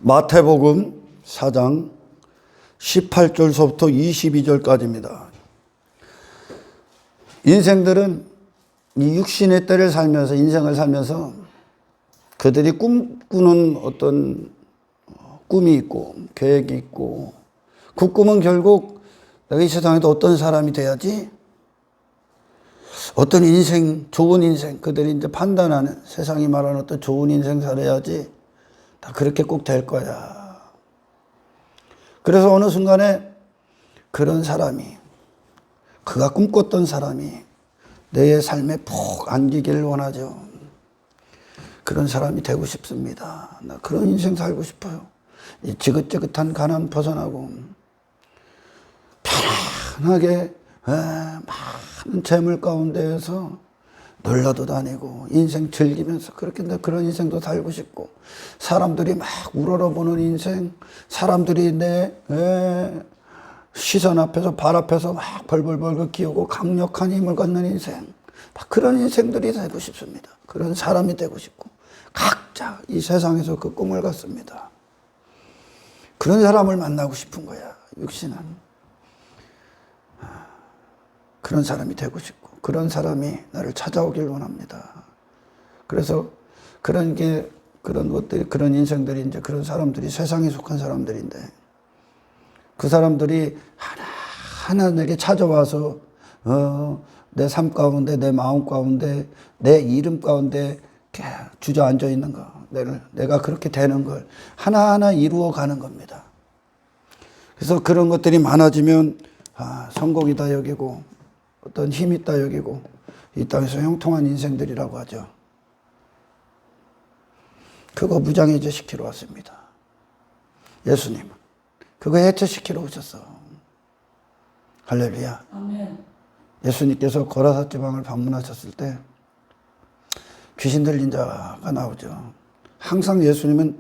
마태복음 4장 18절서부터 22절까지입니다. 인생들은 이 육신의 때를 살면서, 인생을 살면서 그들이 꿈꾸는 어떤 꿈이 있고 계획이 있고, 그 꿈은 결국 내가 이 세상에서 어떤 사람이 돼야지, 어떤 인생, 좋은 인생, 그들이 이제 판단하는, 세상이 말하는 어떤 좋은 인생 살아야지 다 그렇게 꼭 될 거야. 그래서 어느 순간에 그런 사람이, 그가 꿈꿨던 사람이 내 삶에 푹 안기기를 원하죠. 그런 사람이 되고 싶습니다. 나 그런 인생 살고 싶어요. 이 지긋지긋한 가난 벗어나고 편안하게 많은 재물 가운데에서 놀러도 다니고 인생 즐기면서 그렇게 그런 인생도 살고 싶고, 사람들이 막 우러러보는 인생, 사람들이 내 시선 앞에서, 발 앞에서 막 벌벌벌 기우고 강력한 힘을 갖는 인생, 막 그런 인생들이 되고 싶습니다. 그런 사람이 되고 싶고, 각자 이 세상에서 그 꿈을 갖습니다. 그런 사람을 만나고 싶은 거야, 육신은. 그런 사람이 되고 싶고, 그런 사람이 나를 찾아오길 원합니다. 그래서 그런 것들이, 그런 인생들이, 이제 그런 사람들이 세상에 속한 사람들인데, 그 사람들이 하나하나 내게 찾아와서 내 삶 가운데, 내 마음 가운데, 내 이름 가운데 주저앉아 있는 거, 내가 그렇게 되는 걸 하나하나 이루어 가는 겁니다. 그래서 그런 것들이 많아지면 성공이다 여기고, 어떤 힘이 있다 여기고, 이 땅에서 형통한 인생들이라고 하죠. 그거 무장해제 시키러 왔습니다. 예수님은 그거 해체시키러 오셨어. 할렐루야. 아멘. 예수님께서 고라사 지방을 방문하셨을 때 귀신 들린 자가 나오죠. 항상 예수님은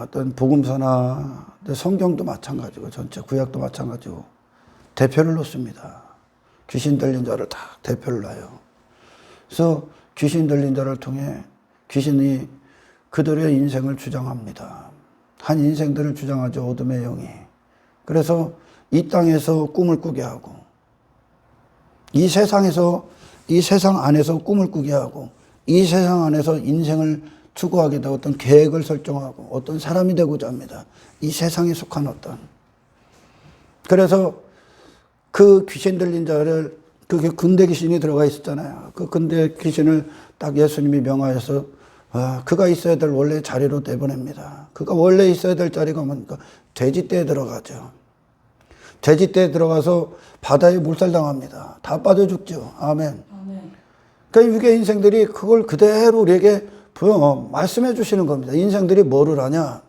어떤 복음서나 성경도 마찬가지고, 전체 구약도 마찬가지고 대표를 놓습니다. 귀신 들린 자를 다 대표를 놔요. 그래서 귀신 들린 자를 통해 귀신이 그들의 인생을 주장합니다. 한 인생들을 주장하죠, 어둠의 영이. 그래서 이 땅에서 꿈을 꾸게 하고, 이 세상 안에서 꿈을 꾸게 하고, 이 세상 안에서 인생을 추구하게 되고, 어떤 계획을 설정하고 어떤 사람이 되고자 합니다. 이 세상에 속한 어떤. 그래서 그 귀신 들린 자를, 그게 근대 귀신이 들어가 있었잖아요. 그 근대 귀신을 딱 예수님이 명하여서 그가 있어야 될 원래 자리로 내보냅니다. 그가 원래 있어야 될 자리가 뭡니까? 돼지떼에 들어가죠. 돼지떼에 들어가서 바다에 몰살당합니다. 다 빠져 죽죠. 아멘. 아멘. 그러니까 육의 인생들이 그걸 그대로 우리에게 말씀해 주시는 겁니다. 인생들이 뭐를 하냐?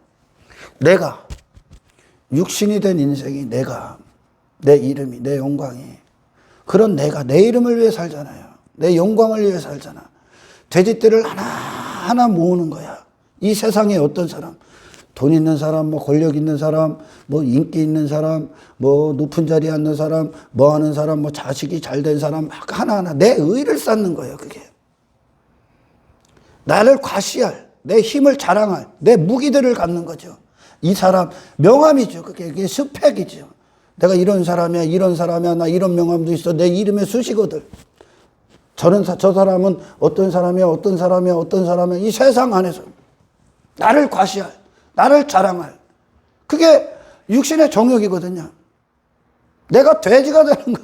내가, 육신이 된 인생이, 내가, 내 이름이, 내 영광이, 그런 내가, 내 이름을 위해 살잖아요. 내 영광을 위해 살잖아. 돼지떼를 하나하나 모으는 거야. 이 세상에 어떤 사람, 돈 있는 사람, 뭐 권력 있는 사람, 뭐 인기 있는 사람, 뭐 높은 자리에 앉는 사람, 뭐 하는 사람, 뭐 자식이 잘 된 사람, 막 하나하나 내 의를 쌓는 거예요, 그게. 나를 과시할, 내 힘을 자랑할, 내 무기들을 갖는 거죠. 이 사람, 명함이죠. 그게 스펙이죠. 내가 이런 사람이야, 나 이런 명함도 있어. 내 이름에 수식어들. 저 사람은 어떤 사람이야, 이 세상 안에서 나를 과시할, 나를 자랑할, 그게 육신의 정욕이거든요. 내가 돼지가 되는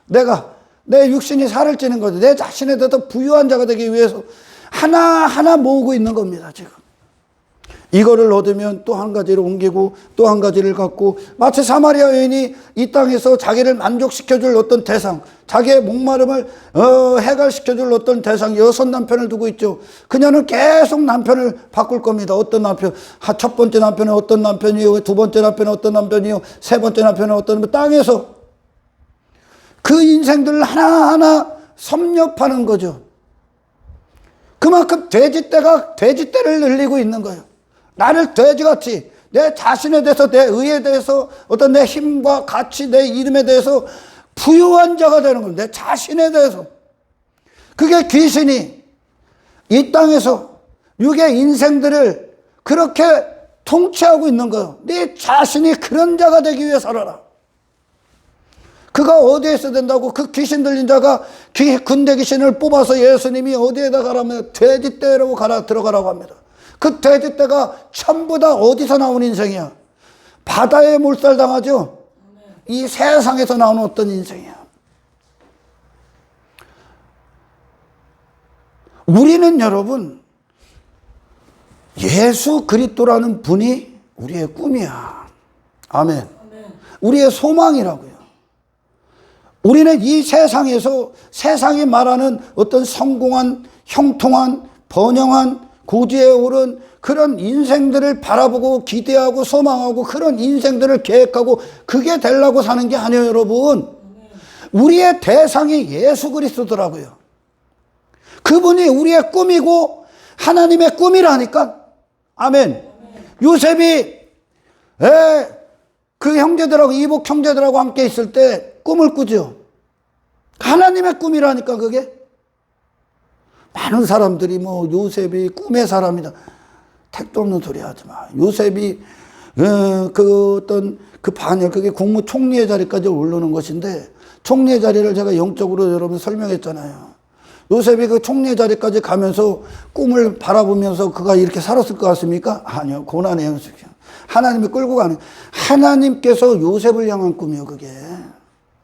거예요. 내 육신이 살을 찌는 거죠. 내 자신에 대해서 부유한 자가 되기 위해서 하나하나 모으고 있는 겁니다, 지금. 이거를 얻으면 또 한 가지를 옮기고 또 한 가지를 갖고, 마치 사마리아 여인이 이 땅에서 자기를 만족시켜줄 어떤 대상, 자기의 목마름을 해결시켜줄 어떤 대상, 6 남편을 두고 있죠. 그녀는 계속 남편을 바꿀 겁니다. 어떤 남편, 첫 번째 남편은 어떤 남편이요, 두 번째 남편은 어떤 남편이요, 세 번째 남편은 어떤 남편, 땅에서 그 인생들을 하나하나 섭렵하는 거죠. 그만큼 돼지떼를 늘리고 있는 거예요. 나를 돼지같이 내 자신에 대해서, 내 의에 대해서, 어떤 내 힘과 가치, 내 이름에 대해서 부유한 자가 되는 겁니다. 내 자신에 대해서. 그게 귀신이 이 땅에서 육의 인생들을 그렇게 통치하고 있는 거예요. 네 자신이 그런 자가 되기 위해 살아라. 그가 어디에 있어야 된다고? 그 귀신 들린 자가 군대 귀신을 뽑아서 예수님이 어디에다 가라면 돼지떼로 들어가라고 합니다. 그 돼지떼가 전부 다 어디서 나온 인생이야? 바다에 몰살당하죠? 이 세상에서 나오는 어떤 인생이야. 우리는 여러분, 예수 그리스도라는 분이 우리의 꿈이야. 아멘. 우리의 소망이라고요. 우리는 이 세상에서 세상이 말하는 어떤 성공한, 형통한, 번영한, 고지에 오른 그런 인생들을 바라보고 기대하고 소망하고 그런 인생들을 계획하고 그게 되려고 사는 게 아니에요, 여러분. 우리의 대상이 예수 그리스도더라고요. 그분이 우리의 꿈이고 하나님의 꿈이라니까. 아멘. 요셉이 그 형제들하고 이복 형제들하고 함께 있을 때 꿈을 꾸죠. 하나님의 꿈이라니까 그게. 많은 사람들이 뭐 요셉이 꿈의 사람이다. 택도 없는 소리 하지 마. 요셉이 그 어떤 그 반열, 그게 국무총리의 자리까지 오르는 것인데, 총리의 자리를 제가 영적으로 여러분 설명했잖아요. 요셉이 그 총리의 자리까지 가면서 꿈을 바라보면서 그가 이렇게 살았을 것 같습니까? 아니요. 고난의 연속이요. 하나님이 끌고 가는, 하나님께서 요셉을 향한 꿈이요, 그게.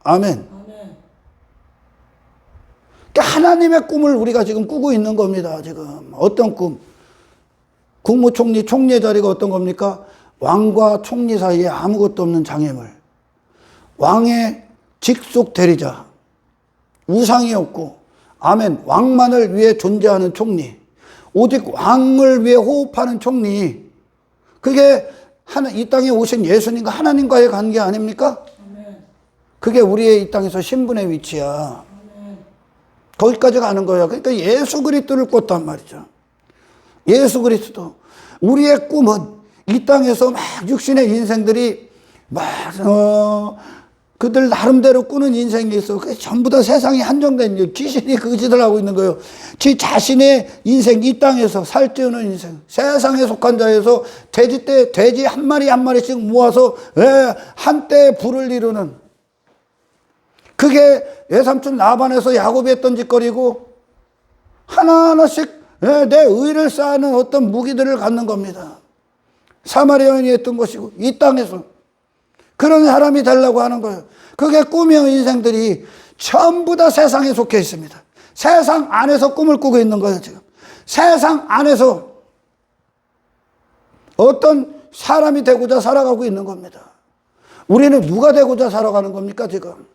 아멘. 하나님의 꿈을 우리가 지금 꾸고 있는 겁니다, 지금. 어떤 꿈? 국무총리, 총리의 자리가 어떤 겁니까? 왕과 총리 사이에 아무것도 없는 장애물. 왕의 직속 대리자. 우상이 없고, 아멘. 왕만을 위해 존재하는 총리. 오직 왕을 위해 호흡하는 총리. 그게 이 땅에 오신 예수님과 하나님과의 관계 아닙니까? 그게 우리의 이 땅에서 신분의 위치야. 거기까지 가는 거야. 그러니까 예수 그리스도를 꿨단 말이죠. 예수 그리스도. 우리의 꿈은 이 땅에서 막 육신의 인생들이 막 그들 나름대로 꾸는 인생이 있어. 그게 전부 다 세상이 한정된 일. 귀신이 그 짓을 하고 있는 거예요. 지 자신의 인생, 이 땅에서 살찌우는 인생. 세상에 속한 자에서 돼지 한 마리 한 마리씩 모아서 한때에 불을 이루는. 그게 외삼촌 라반에서 야곱이 했던 짓거리고, 하나하나씩 내 의를 쌓는 어떤 무기들을 갖는 겁니다. 사마리아 여인이 했던 것이고, 이 땅에서 그런 사람이 되려고 하는 거예요. 그게 꿈이요. 인생들이 전부 다 세상에 속해 있습니다. 세상 안에서 꿈을 꾸고 있는 거예요, 지금. 세상 안에서 어떤 사람이 되고자 살아가고 있는 겁니다. 우리는 누가 되고자 살아가는 겁니까, 지금?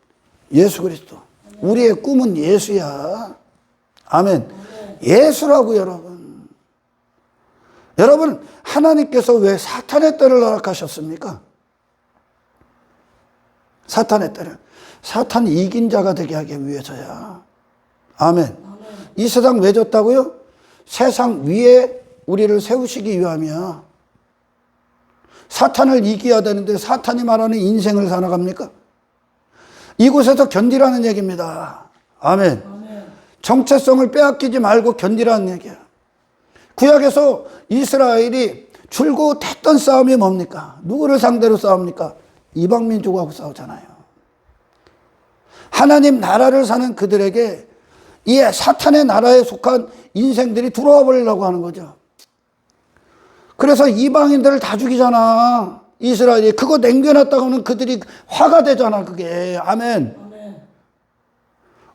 예수 그리스도. 우리의 꿈은 예수야. 아멘. 예수라고, 여러분. 여러분, 하나님께서 왜 사탄의 때를 허락하셨습니까? 사탄의 때를. 사탄이 이긴 자가 되게 하기 위해서야. 아멘. 이 세상 왜 졌다고요? 세상 위에 우리를 세우시기 위함이야. 사탄을 이겨야 되는데 사탄이 말하는 인생을 살아갑니까? 이곳에서 견디라는 얘기입니다. 아멘. 정체성을 빼앗기지 말고 견디라는 얘기야. 구약에서 이스라엘이 줄곧 했던 싸움이 뭡니까? 누구를 상대로 싸웁니까? 이방민족하고 싸우잖아요. 하나님 나라를 사는 그들에게 이 사탄의 나라에 속한 인생들이 들어와 버리려고 하는 거죠. 그래서 이방인들을 다 죽이잖아. 이스라엘이. 그거 남겨놨다고는 그들이 화가 되잖아, 그게. 아멘.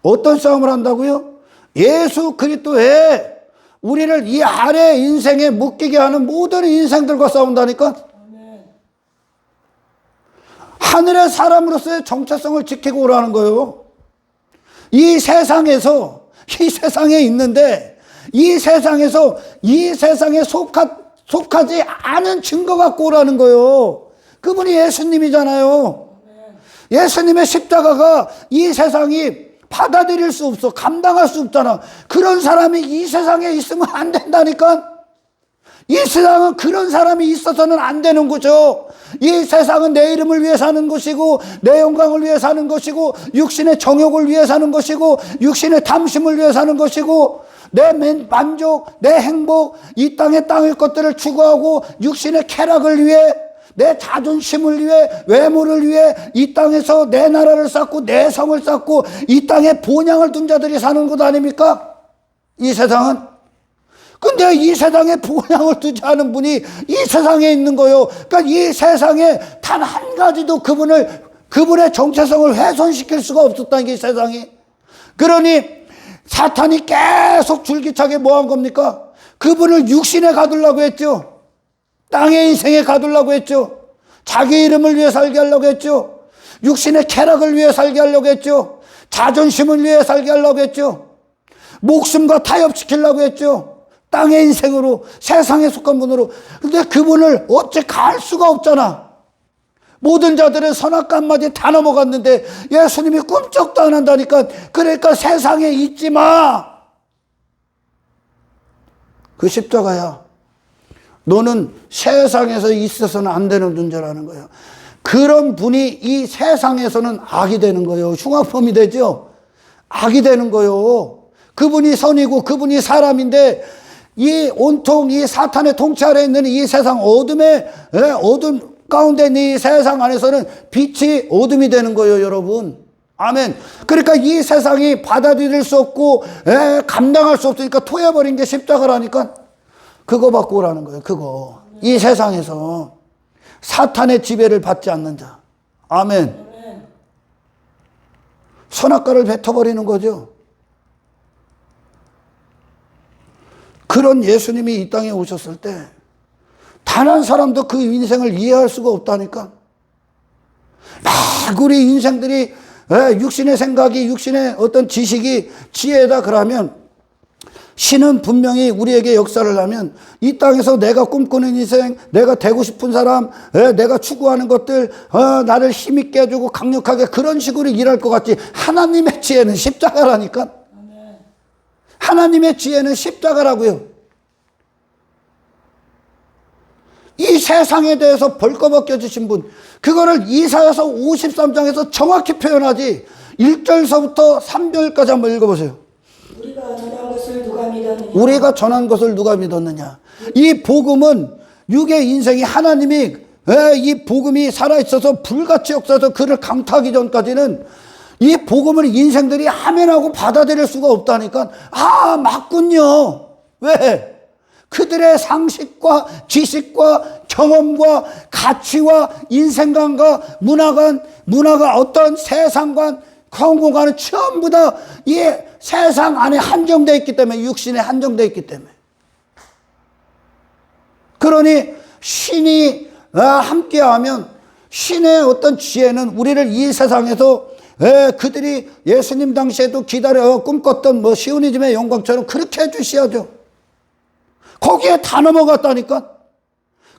어떤 싸움을 한다고요? 예수 그리스도에 우리를 이 아래 인생에 묶이게 하는 모든 인생들과 싸운다니까? 하늘의 사람으로서의 정체성을 지키고 오라는 거예요. 이 세상에서, 이 세상에 있는데, 이 세상에서 이 세상에 속하지 않은 증거 갖고 오라는 거예요. 그분이 예수님이잖아요. 예수님의 십자가가 이 세상이 받아들일 수 없어. 감당할 수 없잖아. 그런 사람이 이 세상에 있으면 안 된다니까. 이 세상은 그런 사람이 있어서는 안 되는 거죠. 이 세상은 내 이름을 위해 사는 것이고, 내 영광을 위해 사는 것이고, 육신의 정욕을 위해 사는 것이고, 육신의 탐심을 위해 사는 것이고, 내 만족, 내 행복, 이 땅의 것들을 추구하고 육신의 쾌락을 위해, 내 자존심을 위해, 외모를 위해 이 땅에서 내 나라를 쌓고 내 성을 쌓고 이 땅에 본향을 둔 자들이 사는 것 아닙니까? 이 세상은. 근데 이 세상에 본향을 두지 않은 분이 이 세상에 있는 거요. 그러니까 이 세상에 단 한 가지도 그분의 정체성을 훼손시킬 수가 없었다는 게 이 세상이. 그러니 사탄이 계속 줄기차게 뭐 한 겁니까? 그분을 육신에 가두려고 했죠. 땅의 인생에 가두려고 했죠. 자기 이름을 위해 살게 하려고 했죠. 육신의 쾌락을 위해 살게 하려고 했죠. 자존심을 위해 살게 하려고 했죠. 목숨과 타협시키려고 했죠. 땅의 인생으로, 세상에 속한 분으로. 근데 그분을 어째 갈 수가 없잖아. 모든 자들의 선악과 한마디 다 넘어갔는데 예수님이 꿈쩍도 안 한다니까. 그러니까 세상에 있지 마. 그 십자가야. 너는 세상에서 있어서는 안 되는 존재라는 거예요. 그런 분이 이 세상에서는 악이 되는 거예요. 흉악범이 되죠. 악이 되는 거예요. 그분이 선이고 그분이 사람인데 이 온통 이 사탄의 통치 아래 있는 이 세상 어둠 가운데 있는 이 세상 안에서는 빛이 어둠이 되는 거예요, 여러분. 아멘. 그러니까 이 세상이 받아들일 수 없고 감당할 수 없으니까 토해버린 게 십자가라니까. 그거 받고 오라는 거예요. 그거. 이 세상에서 사탄의 지배를 받지 않는 자. 아멘. 선악과를 뱉어버리는 거죠. 그런 예수님이 이 땅에 오셨을 때 단 한 사람도 그 인생을 이해할 수가 없다니까. 막 우리 인생들이 육신의 생각이, 육신의 어떤 지식이 지혜다 그러면 신은 분명히 우리에게 역사를 하면 이 땅에서 내가 꿈꾸는 인생, 내가 되고 싶은 사람, 내가 추구하는 것들, 나를 힘있게 해주고 강력하게 그런 식으로 일할 것 같지. 하나님의 지혜는 십자가라니까. 하나님의 지혜는 십자가라고요. 이 세상에 대해서 벌거벗겨 주신 분, 그거를 이사야서 53장에서 정확히 표현하지. 1절서부터 3절까지 한번 읽어보세요. 우리가 전한 것을 누가 믿었느냐? 우리가 전한 것을 누가 믿었느냐? 이 복음은 육의 인생이 하나님이 이 복음이 살아있어서 불같이 역사해서 그를 강타하기 전까지는 이 복음을 인생들이 아멘하고 받아들일 수가 없다니까. 아, 맞군요. 왜? 그들의 상식과 지식과 경험과 가치와 인생관과 문화가 어떤 세상관, 성공관은 전부 다 이 세상 안에 한정되어 있기 때문에, 육신에 한정되어 있기 때문에. 그러니 신이 함께하면 신의 어떤 지혜는 우리를 이 세상에서 그들이 예수님 당시에도 꿈꿨던 시오니즘의 영광처럼 그렇게 해주셔야죠. 거기에 다 넘어갔다니까.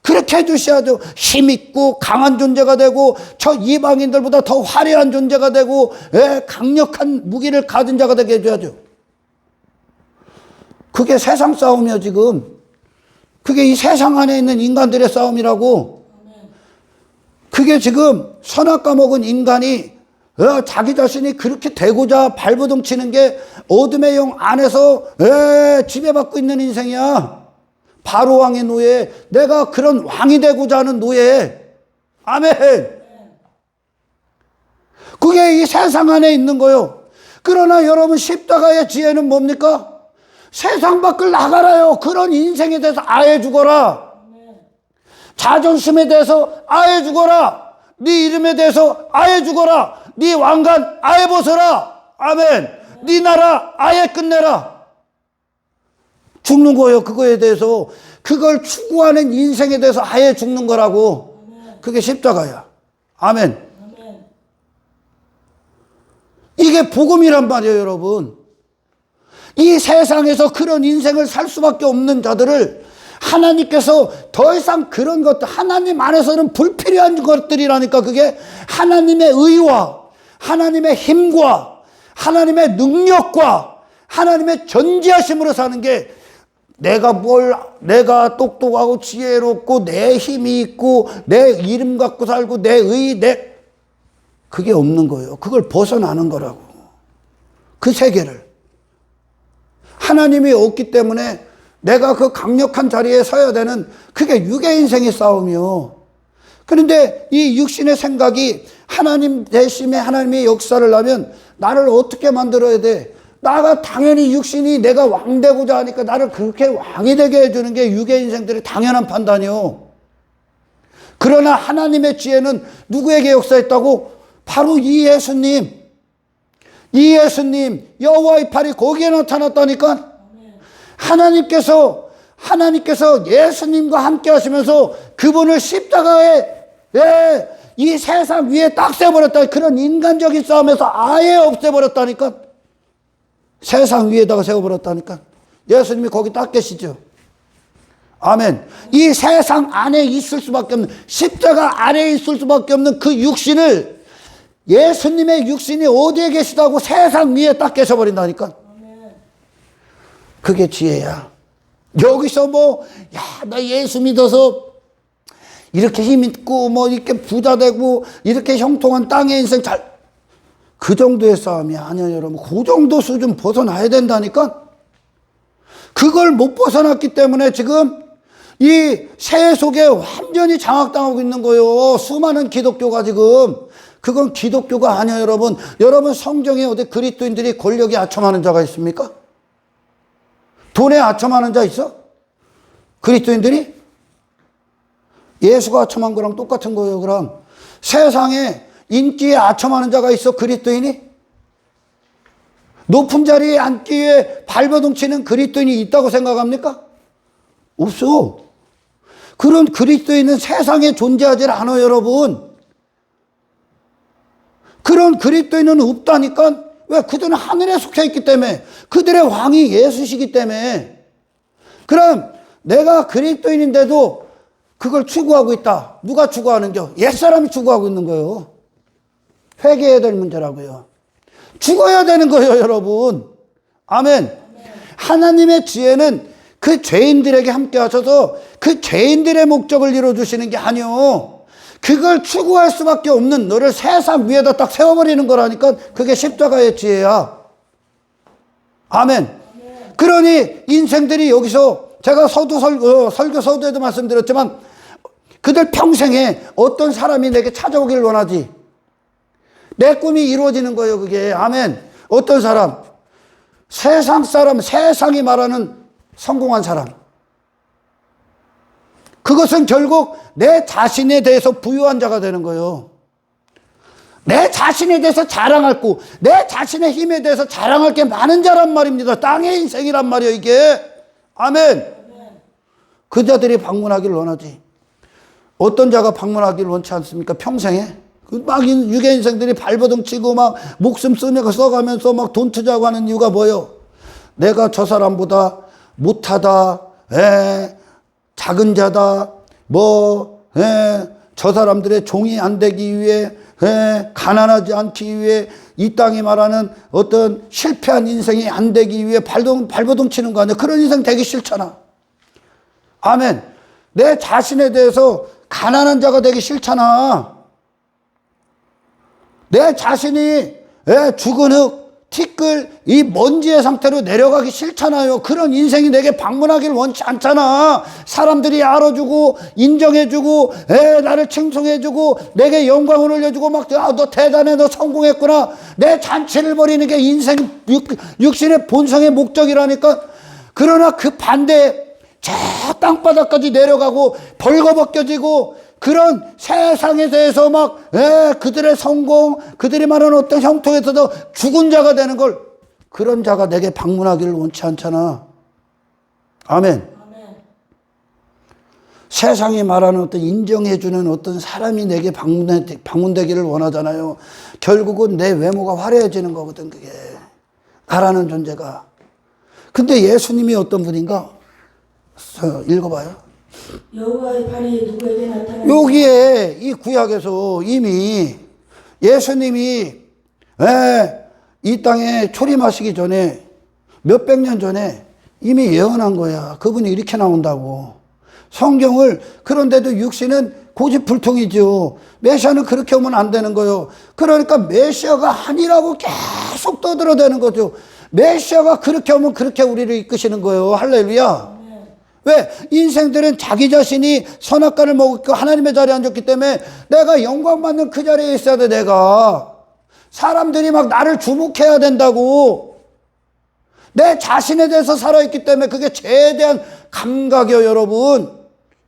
그렇게 해주셔야죠. 힘있고 강한 존재가 되고 저 이방인들보다 더 화려한 존재가 되고 강력한 무기를 가진 자가 되게 해줘야죠. 그게 세상 싸움이야 지금. 그게 이 세상 안에 있는 인간들의 싸움이라고. 그게 지금 선악과 먹은 인간이 자기 자신이 그렇게 되고자 발버둥 치는 게 어둠의 영 안에서 지배받고 있는 인생이야. 바로 왕의 노예, 내가 그런 왕이 되고자 하는 노예. 아멘. 그게 이 세상 안에 있는 거요. 그러나 여러분 십자가의 지혜는 뭡니까? 세상 밖을 나가라요. 그런 인생에 대해서 아예 죽어라. 자존심에 대해서 아예 죽어라. 네 이름에 대해서 아예 죽어라. 네 왕관 아예 벗어라. 아멘. 네 나라 아예 끝내라. 죽는 거예요. 그거에 대해서. 그걸 추구하는 인생에 대해서 아예 죽는 거라고. 그게 십자가야. 아멘. 이게 복음이란 말이에요, 여러분. 이 세상에서 그런 인생을 살 수밖에 없는 자들을 하나님께서 더 이상 그런 것들, 하나님 안에서는 불필요한 것들이라니까. 그게 하나님의 의와 하나님의 힘과 하나님의 능력과 하나님의 전지하심으로 사는 게, 내가 똑똑하고 지혜롭고 내 힘이 있고 내 이름 갖고 살고 그게 없는 거예요. 그걸 벗어나는 거라고. 그 세계를. 하나님이 없기 때문에 내가 그 강력한 자리에 서야 되는 그게 육의 인생의 싸움이요. 그런데 이 육신의 생각이 하나님 대심에 하나님의 역사를 하면 나를 어떻게 만들어야 돼? 나가 당연히 육신이 내가 왕 되고자 하니까 나를 그렇게 왕이 되게 해주는 게 육의 인생들의 당연한 판단이요. 그러나 하나님의 지혜는 누구에게 역사했다고? 바로 이 예수님. 이 예수님 여호와의 팔이 거기에 나타났다니까. 하나님께서 예수님과 함께 하시면서 그분을 십자가에 이 세상 위에 딱 세버렸다. 그런 인간적인 싸움에서 아예 없애버렸다니까. 세상 위에다가 세워버렸다니까. 예수님이 거기 딱 계시죠. 아멘. 이 세상 안에 있을 수밖에 없는, 십자가 안에 있을 수밖에 없는 그 육신을, 예수님의 육신이 어디에 계시다고 세상 위에 딱 계셔버린다니까. 그게 지혜야. 여기서 나 예수 믿어서 이렇게 힘 있고, 이렇게 부자 되고, 이렇게 형통한 땅의 인생 그 정도의 싸움이 아니에요, 여러분. 그 정도 수준 벗어나야 된다니까? 그걸 못 벗어났기 때문에 지금 이 새 속에 완전히 장악당하고 있는 거예요. 수많은 기독교가 지금. 그건 기독교가 아니에요, 여러분. 여러분 성경에 어디 그리스도인들이 권력에 아첨하는 자가 있습니까? 돈에 아첨하는 자 있어? 그리스도인들이? 예수가 아첨한 거랑 똑같은 거예요. 그럼 세상에 인기에 아첨하는 자가 있어? 그리스도인이? 높은 자리에 앉기 위해 발버둥 치는 그리스도인이 있다고 생각합니까? 없어. 그런 그리스도인은 세상에 존재하지 않아요, 여러분. 그런 그리스도인은 없다니까. 왜? 그들은 하늘에 속해 있기 때문에, 그들의 왕이 예수시기 때문에. 그럼 내가 그리스도인인데도 그걸 추구하고 있다. 누가 추구하는겨? 옛사람이 추구하고 있는 거예요. 회개해야 될 문제라고요. 죽어야 되는 거예요, 여러분. 아멘. 하나님의 지혜는 그 죄인들에게 함께 하셔서 그 죄인들의 목적을 이루어주시는 게 아니요. 그걸 추구할 수밖에 없는 너를 세상 위에다 딱 세워버리는 거라니까. 그게 십자가의 지혜야. 아멘. 그러니 인생들이 여기서 제가 설교 서두에도 말씀드렸지만 그들 평생에 어떤 사람이 내게 찾아오길 원하지. 내 꿈이 이루어지는 거예요, 그게. 아멘. 어떤 사람? 세상 사람, 세상이 말하는 성공한 사람. 그것은 결국 내 자신에 대해서 부유한 자가 되는 거예요. 내 자신에 대해서 자랑하고 내 자신의 힘에 대해서 자랑할 게 많은 자란 말입니다. 땅의 인생이란 말이에요, 이게. 아멘. 그 자들이 방문하기를 원하지. 어떤 자가 방문하기를 원치 않습니까? 평생에. 막 육의 인생들이 발버둥 치고 막 목숨 써가면서 막 돈 투자하고 하는 이유가 뭐예요? 내가 저 사람보다 못하다, 작은 자다, 저 사람들의 종이 안 되기 위해, 가난하지 않기 위해, 이 땅이 말하는 어떤 실패한 인생이 안 되기 위해 발버둥 치는 거 아니야? 그런 인생 되기 싫잖아. 아멘. 내 자신에 대해서 가난한 자가 되기 싫잖아. 내 자신이 죽은 흙, 티끌, 이 먼지의 상태로 내려가기 싫잖아요. 그런 인생이 내게 방문하기를 원치 않잖아. 사람들이 알아주고 인정해주고 나를 칭송해주고 내게 영광을 올려주고 막 너 대단해, 너 성공했구나. 내 잔치를 벌이는 게 인생 육신의 본성의 목적이라니까. 그러나 그 반대 저 땅바닥까지 내려가고 벌거벗겨지고 그런 세상에 대해서 막 그들의 성공, 그들이 말하는 어떤 형통에서도 죽은 자가 되는 걸, 그런 자가 내게 방문하기를 원치 않잖아. 아멘. 세상이 말하는 어떤 인정해주는 어떤 사람이 내게 방문되기를 원하잖아요. 결국은 내 외모가 화려해지는 거거든, 그게. 나라는 존재가. 근데 예수님이 어떤 분인가? 읽어봐요. 여호와의 팔이 누구에게 나타났는지. 여기에 이 구약에서 이미 예수님이 이 땅에 초림하시기 전에 몇백 년 전에 이미 예언한 거야. 그분이 이렇게 나온다고. 성경을. 그런데도 육신은 고집불통이죠. 메시아는 그렇게 오면 안 되는 거예요. 그러니까 메시아가 아니라고 계속 떠들어대는 거죠. 메시아가 그렇게 하면 그렇게 우리를 이끄시는 거예요. 할렐루야. 왜? 인생들은 자기 자신이 선악과를 먹고 하나님의 자리에 앉았기 때문에 내가 영광받는 그 자리에 있어야 돼. 내가 사람들이 막 나를 주목해야 된다고. 내 자신에 대해서 살아있기 때문에 그게 죄에 대한 감각이요, 여러분.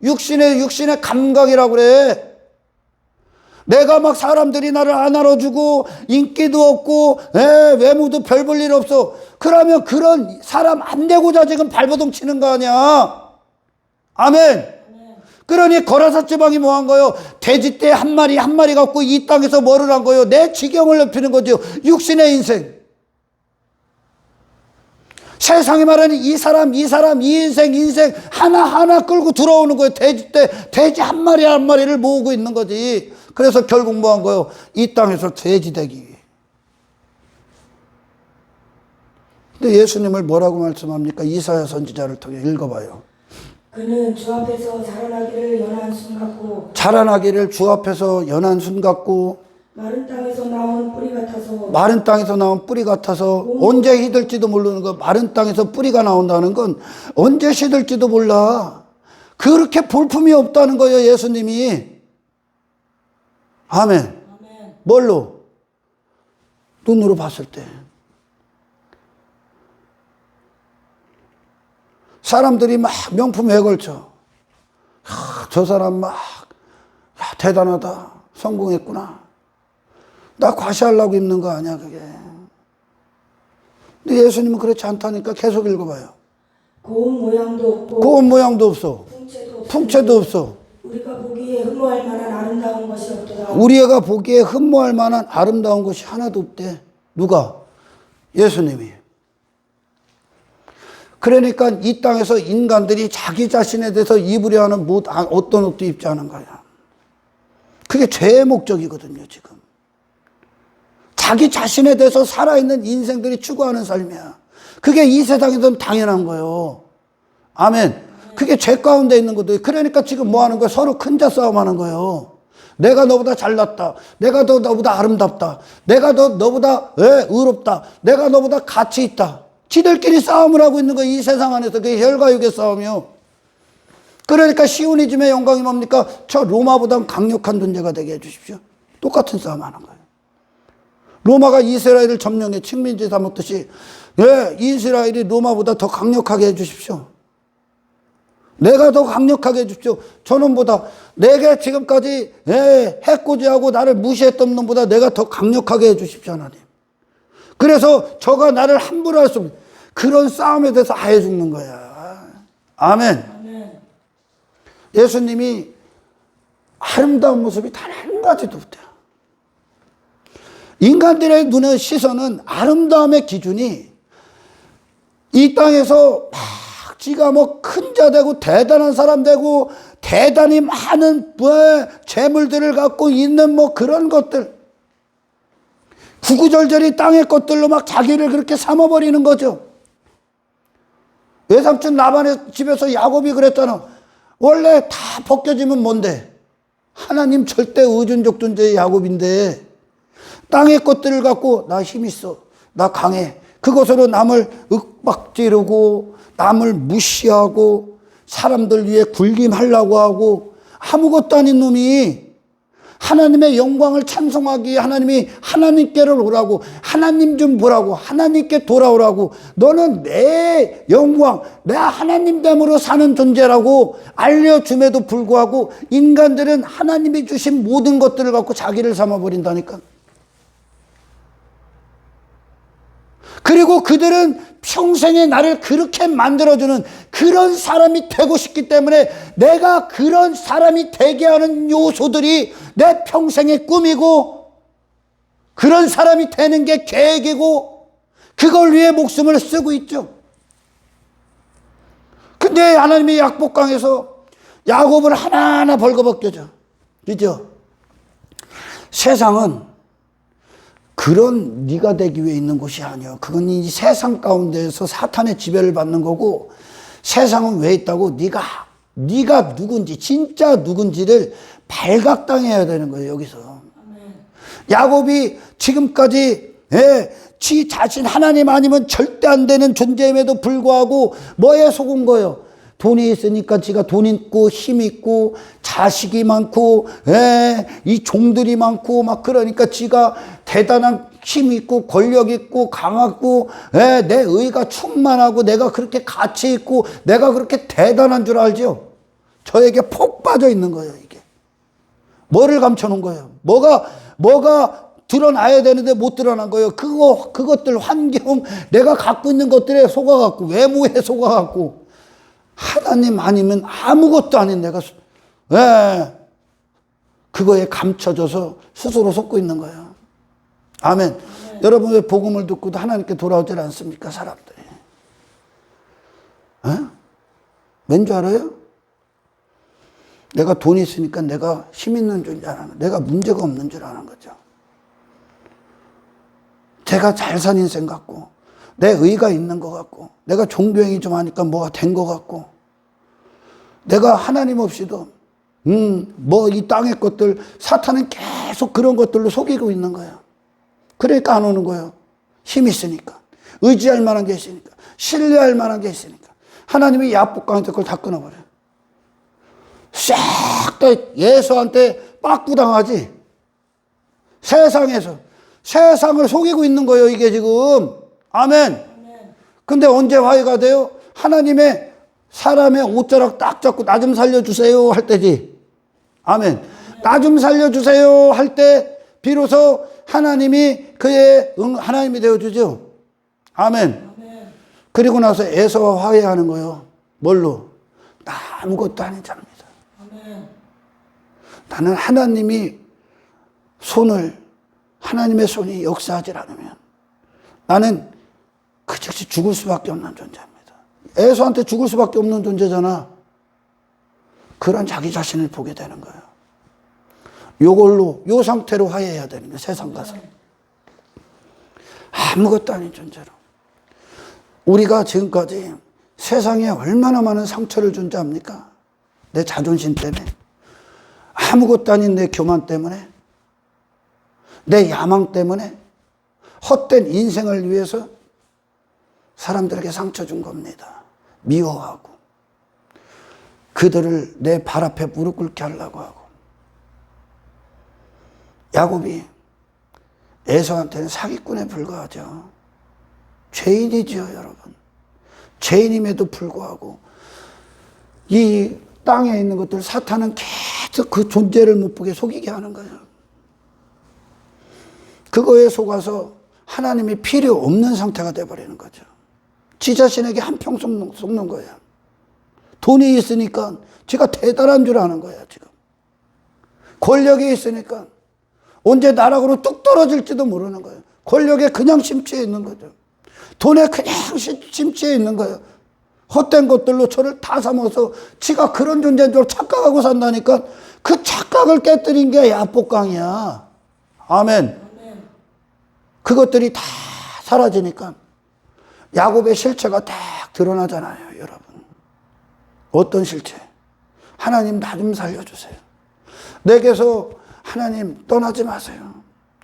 육신의 감각이라고 그래. 내가 막 사람들이 나를 안 알아주고 인기도 없고 외모도 별 볼 일 없어. 그러면 그런 사람 안 되고자 지금 발버둥 치는 거 아니야. 아멘. 그러니 거라사 지방이 뭐 한 거요? 돼지떼 한 마리 갖고 이 땅에서 뭐를 한 거요? 내 지경을 넓히는 거죠. 육신의 인생. 세상이 말하는 이 사람, 이 인생 하나하나 끌고 들어오는 거예요. 돼지 한 마리를 모으고 있는 거지. 그래서 결국 뭐 한 거예요? 이 땅에서 돼지 되기 위해. 근데 예수님을 뭐라고 말씀합니까? 이사야 선지자를 통해 읽어봐요. 그는 주 앞에서 자라나기를 연한 순 같고 자라나기를 주 앞에서 연한 순 같고 마른 땅에서 나온 뿌리 같아서 마른 땅에서 나온 뿌리 같아서 언제 시들지도 모르는 거. 마른 땅에서 뿌리가 나온다는 건 언제 시들지도 몰라. 그렇게 볼품이 없다는 거예요, 예수님이. 아멘. 뭘로? 눈으로 봤을 때. 사람들이 막 명품에 걸쳐. 저 사람 막 대단하다. 성공했구나. 나 과시하려고 입는 거 아니야, 그게. 근데 예수님은 그렇지 않다니까 계속 읽어봐요. 고운 모양도 없고 고운 모양도 없어. 풍채도 없어. 우리가 보기에 흠모할 만한 아름다운 것이 없도다. 우리가 보기에 흠모할 만한 아름다운 것이 하나도 없대. 누가? 예수님이. 그러니까 이 땅에서 인간들이 자기 자신에 대해서 입으려 하는 어떤 옷도 입지 않은 거야. 그게 죄의 목적이거든요, 지금. 자기 자신에 대해서 살아있는 인생들이 추구하는 삶이야. 그게 이 세상에서는 당연한 거예요. 아멘. 그게 죄 가운데 있는 거죠. 그러니까 지금 뭐 하는 거예요? 서로 큰 자 싸움 하는 거예요. 내가 너보다 잘났다. 내가 너보다 아름답다. 내가 너보다 의롭다. 내가 너보다 가치 있다. 지들끼리 싸움을 하고 있는 거예요. 이 세상 안에서. 그게 혈과 육의 싸움이요. 그러니까 시오니즘의 영광이 뭡니까? 저 로마보다 강력한 존재가 되게 해주십시오. 똑같은 싸움 하는 거예요. 로마가 이스라엘을 점령해 식민지 삼았듯이 이스라엘이 로마보다 더 강력하게 해주십시오. 내가 더 강력하게 해주십시오. 저놈보다 내게 지금까지 해코지하고 나를 무시했던 놈보다 내가 더 강력하게 해주십시오, 하나님. 그래서 저가 나를 함부로 할 수 없는 그런 싸움에 대해서 아예 죽는 거야. 아멘. 예수님이 아름다운 모습이 단 한 가지도 없대요. 인간들의 눈의 시선은 아름다움의 기준이 이 땅에서 막 지가 뭐 큰 자 되고 대단한 사람 되고 대단히 많은 재물들을 갖고 있는 뭐 그런 것들, 구구절절히 땅의 것들로 막 자기를 그렇게 삼아버리는 거죠. 외삼촌 라반의 집에서 야곱이 그랬잖아. 원래 다 벗겨지면 뭔데? 하나님 절대 의존적 존재의 야곱인데 땅의 것들을 갖고 나 힘 있어, 나 강해, 그것으로 남을 윽박지르고 남을 무시하고 사람들 위해 군림하려고 하고 아무것도 아닌 놈이 하나님의 영광을 찬송하기 위해 하나님이 하나님께로 오라고, 하나님 좀 보라고, 하나님께 돌아오라고, 너는 내 영광, 내 하나님됨으로 사는 존재라고 알려줌에도 불구하고 인간들은 하나님이 주신 모든 것들을 갖고 자기를 삼아버린다니까. 그리고 그들은 평생에 나를 그렇게 만들어주는 그런 사람이 되고 싶기 때문에 내가 그런 사람이 되게 하는 요소들이 내 평생의 꿈이고 그런 사람이 되는 게 계획이고 그걸 위해 목숨을 쓰고 있죠. 근데 하나님의 약복강에서 야곱을 하나하나 벌거벗겨져. 그죠? 세상은 그런 네가 되기 위해 있는 곳이 아니야. 그건 이 세상 가운데에서 사탄의 지배를 받는 거고, 세상은 왜 있다고? 네가 누군지, 진짜 누군지를 발각당해야 되는 거예요, 여기서. 야곱이 지금까지 예, 지 자신 하나님 아니면 절대 안 되는 존재임에도 불구하고 뭐에 속은 거예요? 돈이 있으니까 지가 돈 있고 힘 있고 자식이 많고 예, 이 종들이 많고 막 그러니까 지가 대단한 힘 있고 권력 있고 강하고 예, 내 의가 충만하고 내가 그렇게 가치 있고 내가 그렇게 대단한 줄 알죠? 저에게 폭 빠져 있는 거예요, 이게. 뭐를 감춰놓은 거예요? 뭐가 드러나야 되는데 못 드러난 거예요. 그것들 환경, 내가 갖고 있는 것들에 속아갖고, 외모에 속아갖고, 하나님 아니면 아무것도 아닌 내가, 예, 그거에 감춰져서 스스로 속고 있는 거예요. 아멘. 네. 여러분 왜 복음을 듣고도 하나님께 돌아오질 않습니까, 사람들이? 예? 왠 줄 알아요? 내가 돈이 있으니까 내가 힘 있는 줄 아는, 내가 문제가 없는 줄 아는 거죠. 제가 잘 산 인생 같고, 내 의가 있는 것 같고, 내가 종교행위 좀 하니까 뭐가 된 것 같고, 내가 하나님 없이도, 뭐 이 땅의 것들, 사탄은 계속 그런 것들로 속이고 있는 거예요. 그러니까 안 오는 거예요. 힘이 있으니까. 의지할 만한 게 있으니까. 신뢰할 만한 게 있으니까. 하나님이 야복강한테 그걸 다 끊어버려요. 싹 다 예수한테 빠꾸당하지. 세상을 속이고 있는 거예요, 이게 지금. 아멘. 근데 언제 화해가 돼요? 하나님의 사람의 옷자락 딱 잡고 나 좀 살려주세요 할 때지. 아멘. 나 좀 살려주세요 할 때 비로소 하나님이 그의 하나님이 되어주죠. 아멘. 그리고 나서 에서와 화해하는 거예요. 뭘로? 나 아무것도 아닌 자입니다. 나는 하나님의 손이 역사하지 않으면 나는 그 즉시 죽을 수밖에 없는 존재입니다. 에서한테 죽을 수밖에 없는 존재잖아. 그런 자기 자신을 보게 되는 거예요. 요 상태로 화해해야 되는 거예요. 세상 가서. 아무것도 아닌 존재로. 우리가 지금까지 세상에 얼마나 많은 상처를 준 자 압니까? 내 자존심 때문에. 아무것도 아닌 내 교만 때문에. 내 야망 때문에. 헛된 인생을 위해서 사람들에게 상처 준 겁니다. 미워하고. 그들을 내 발 앞에 무릎 꿇게 하려고 하고. 야곱이 에서한테는 사기꾼에 불과하죠. 죄인이지요, 여러분. 죄인임에도 불구하고 이 땅에 있는 것들 사탄은 계속 그 존재를 못 보게 속이게 하는 거예요. 그거에 속아서 하나님이 필요 없는 상태가 돼버리는 거죠. 지 자신에게 한평 속는 거예요. 돈이 있으니까 지가 대단한 줄 아는 거예요, 지금. 권력이 있으니까 언제 나락으로 뚝 떨어질지도 모르는 거예요. 권력에 그냥 심취해 있는 거죠. 돈에 그냥 심취해 있는 거예요. 헛된 것들로 저를 다 삼아서 지가 그런 존재인 줄 착각하고 산다니까 그 착각을 깨뜨린 게 야복강이야. 아멘. 그것들이 다 사라지니까 야곱의 실체가 딱 드러나잖아요, 여러분. 어떤 실체? 하나님 나 좀 살려주세요. 내게서 하나님 떠나지 마세요.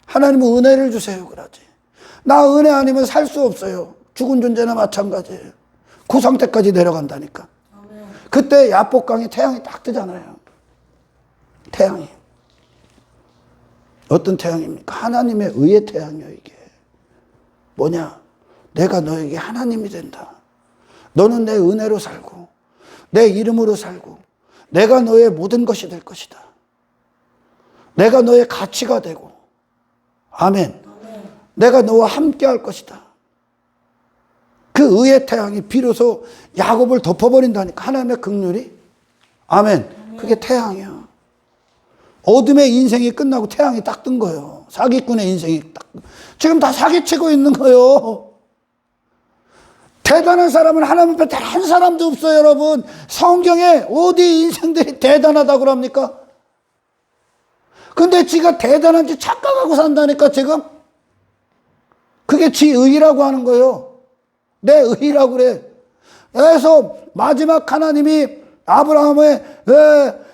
하나님은 은혜를 주세요, 그러지. 나 은혜 아니면 살 수 없어요. 죽은 존재나 마찬가지예요. 그 상태까지 내려간다니까. 그때 야복강에 태양이 딱 뜨잖아요. 태양이. 어떤 태양입니까? 하나님의 의의 태양이에요, 이게. 뭐냐? 내가 너에게 하나님이 된다. 너는 내 은혜로 살고, 내 이름으로 살고, 내가 너의 모든 것이 될 것이다. 내가 너의 가치가 되고, 아멘. 내가 너와 함께 할 것이다. 그 의의 태양이 비로소 야곱을 덮어버린다니까. 하나님의 긍휼이. 아멘. 그게 태양이야. 어둠의 인생이 끝나고 태양이 딱 뜬 거예요. 사기꾼의 인생이 딱. 지금 다 사기치고 있는 거예요. 대단한 사람은 하나님 앞에 단 한 사람도 없어요, 여러분. 성경에 어디 인생들이 대단하다고 그럽니까? 근데 지가 대단한지 착각하고 산다니까, 지금. 그게 지 의라고 하는 거예요. 내 의라고 그래. 그래서 마지막 하나님이 아브라함의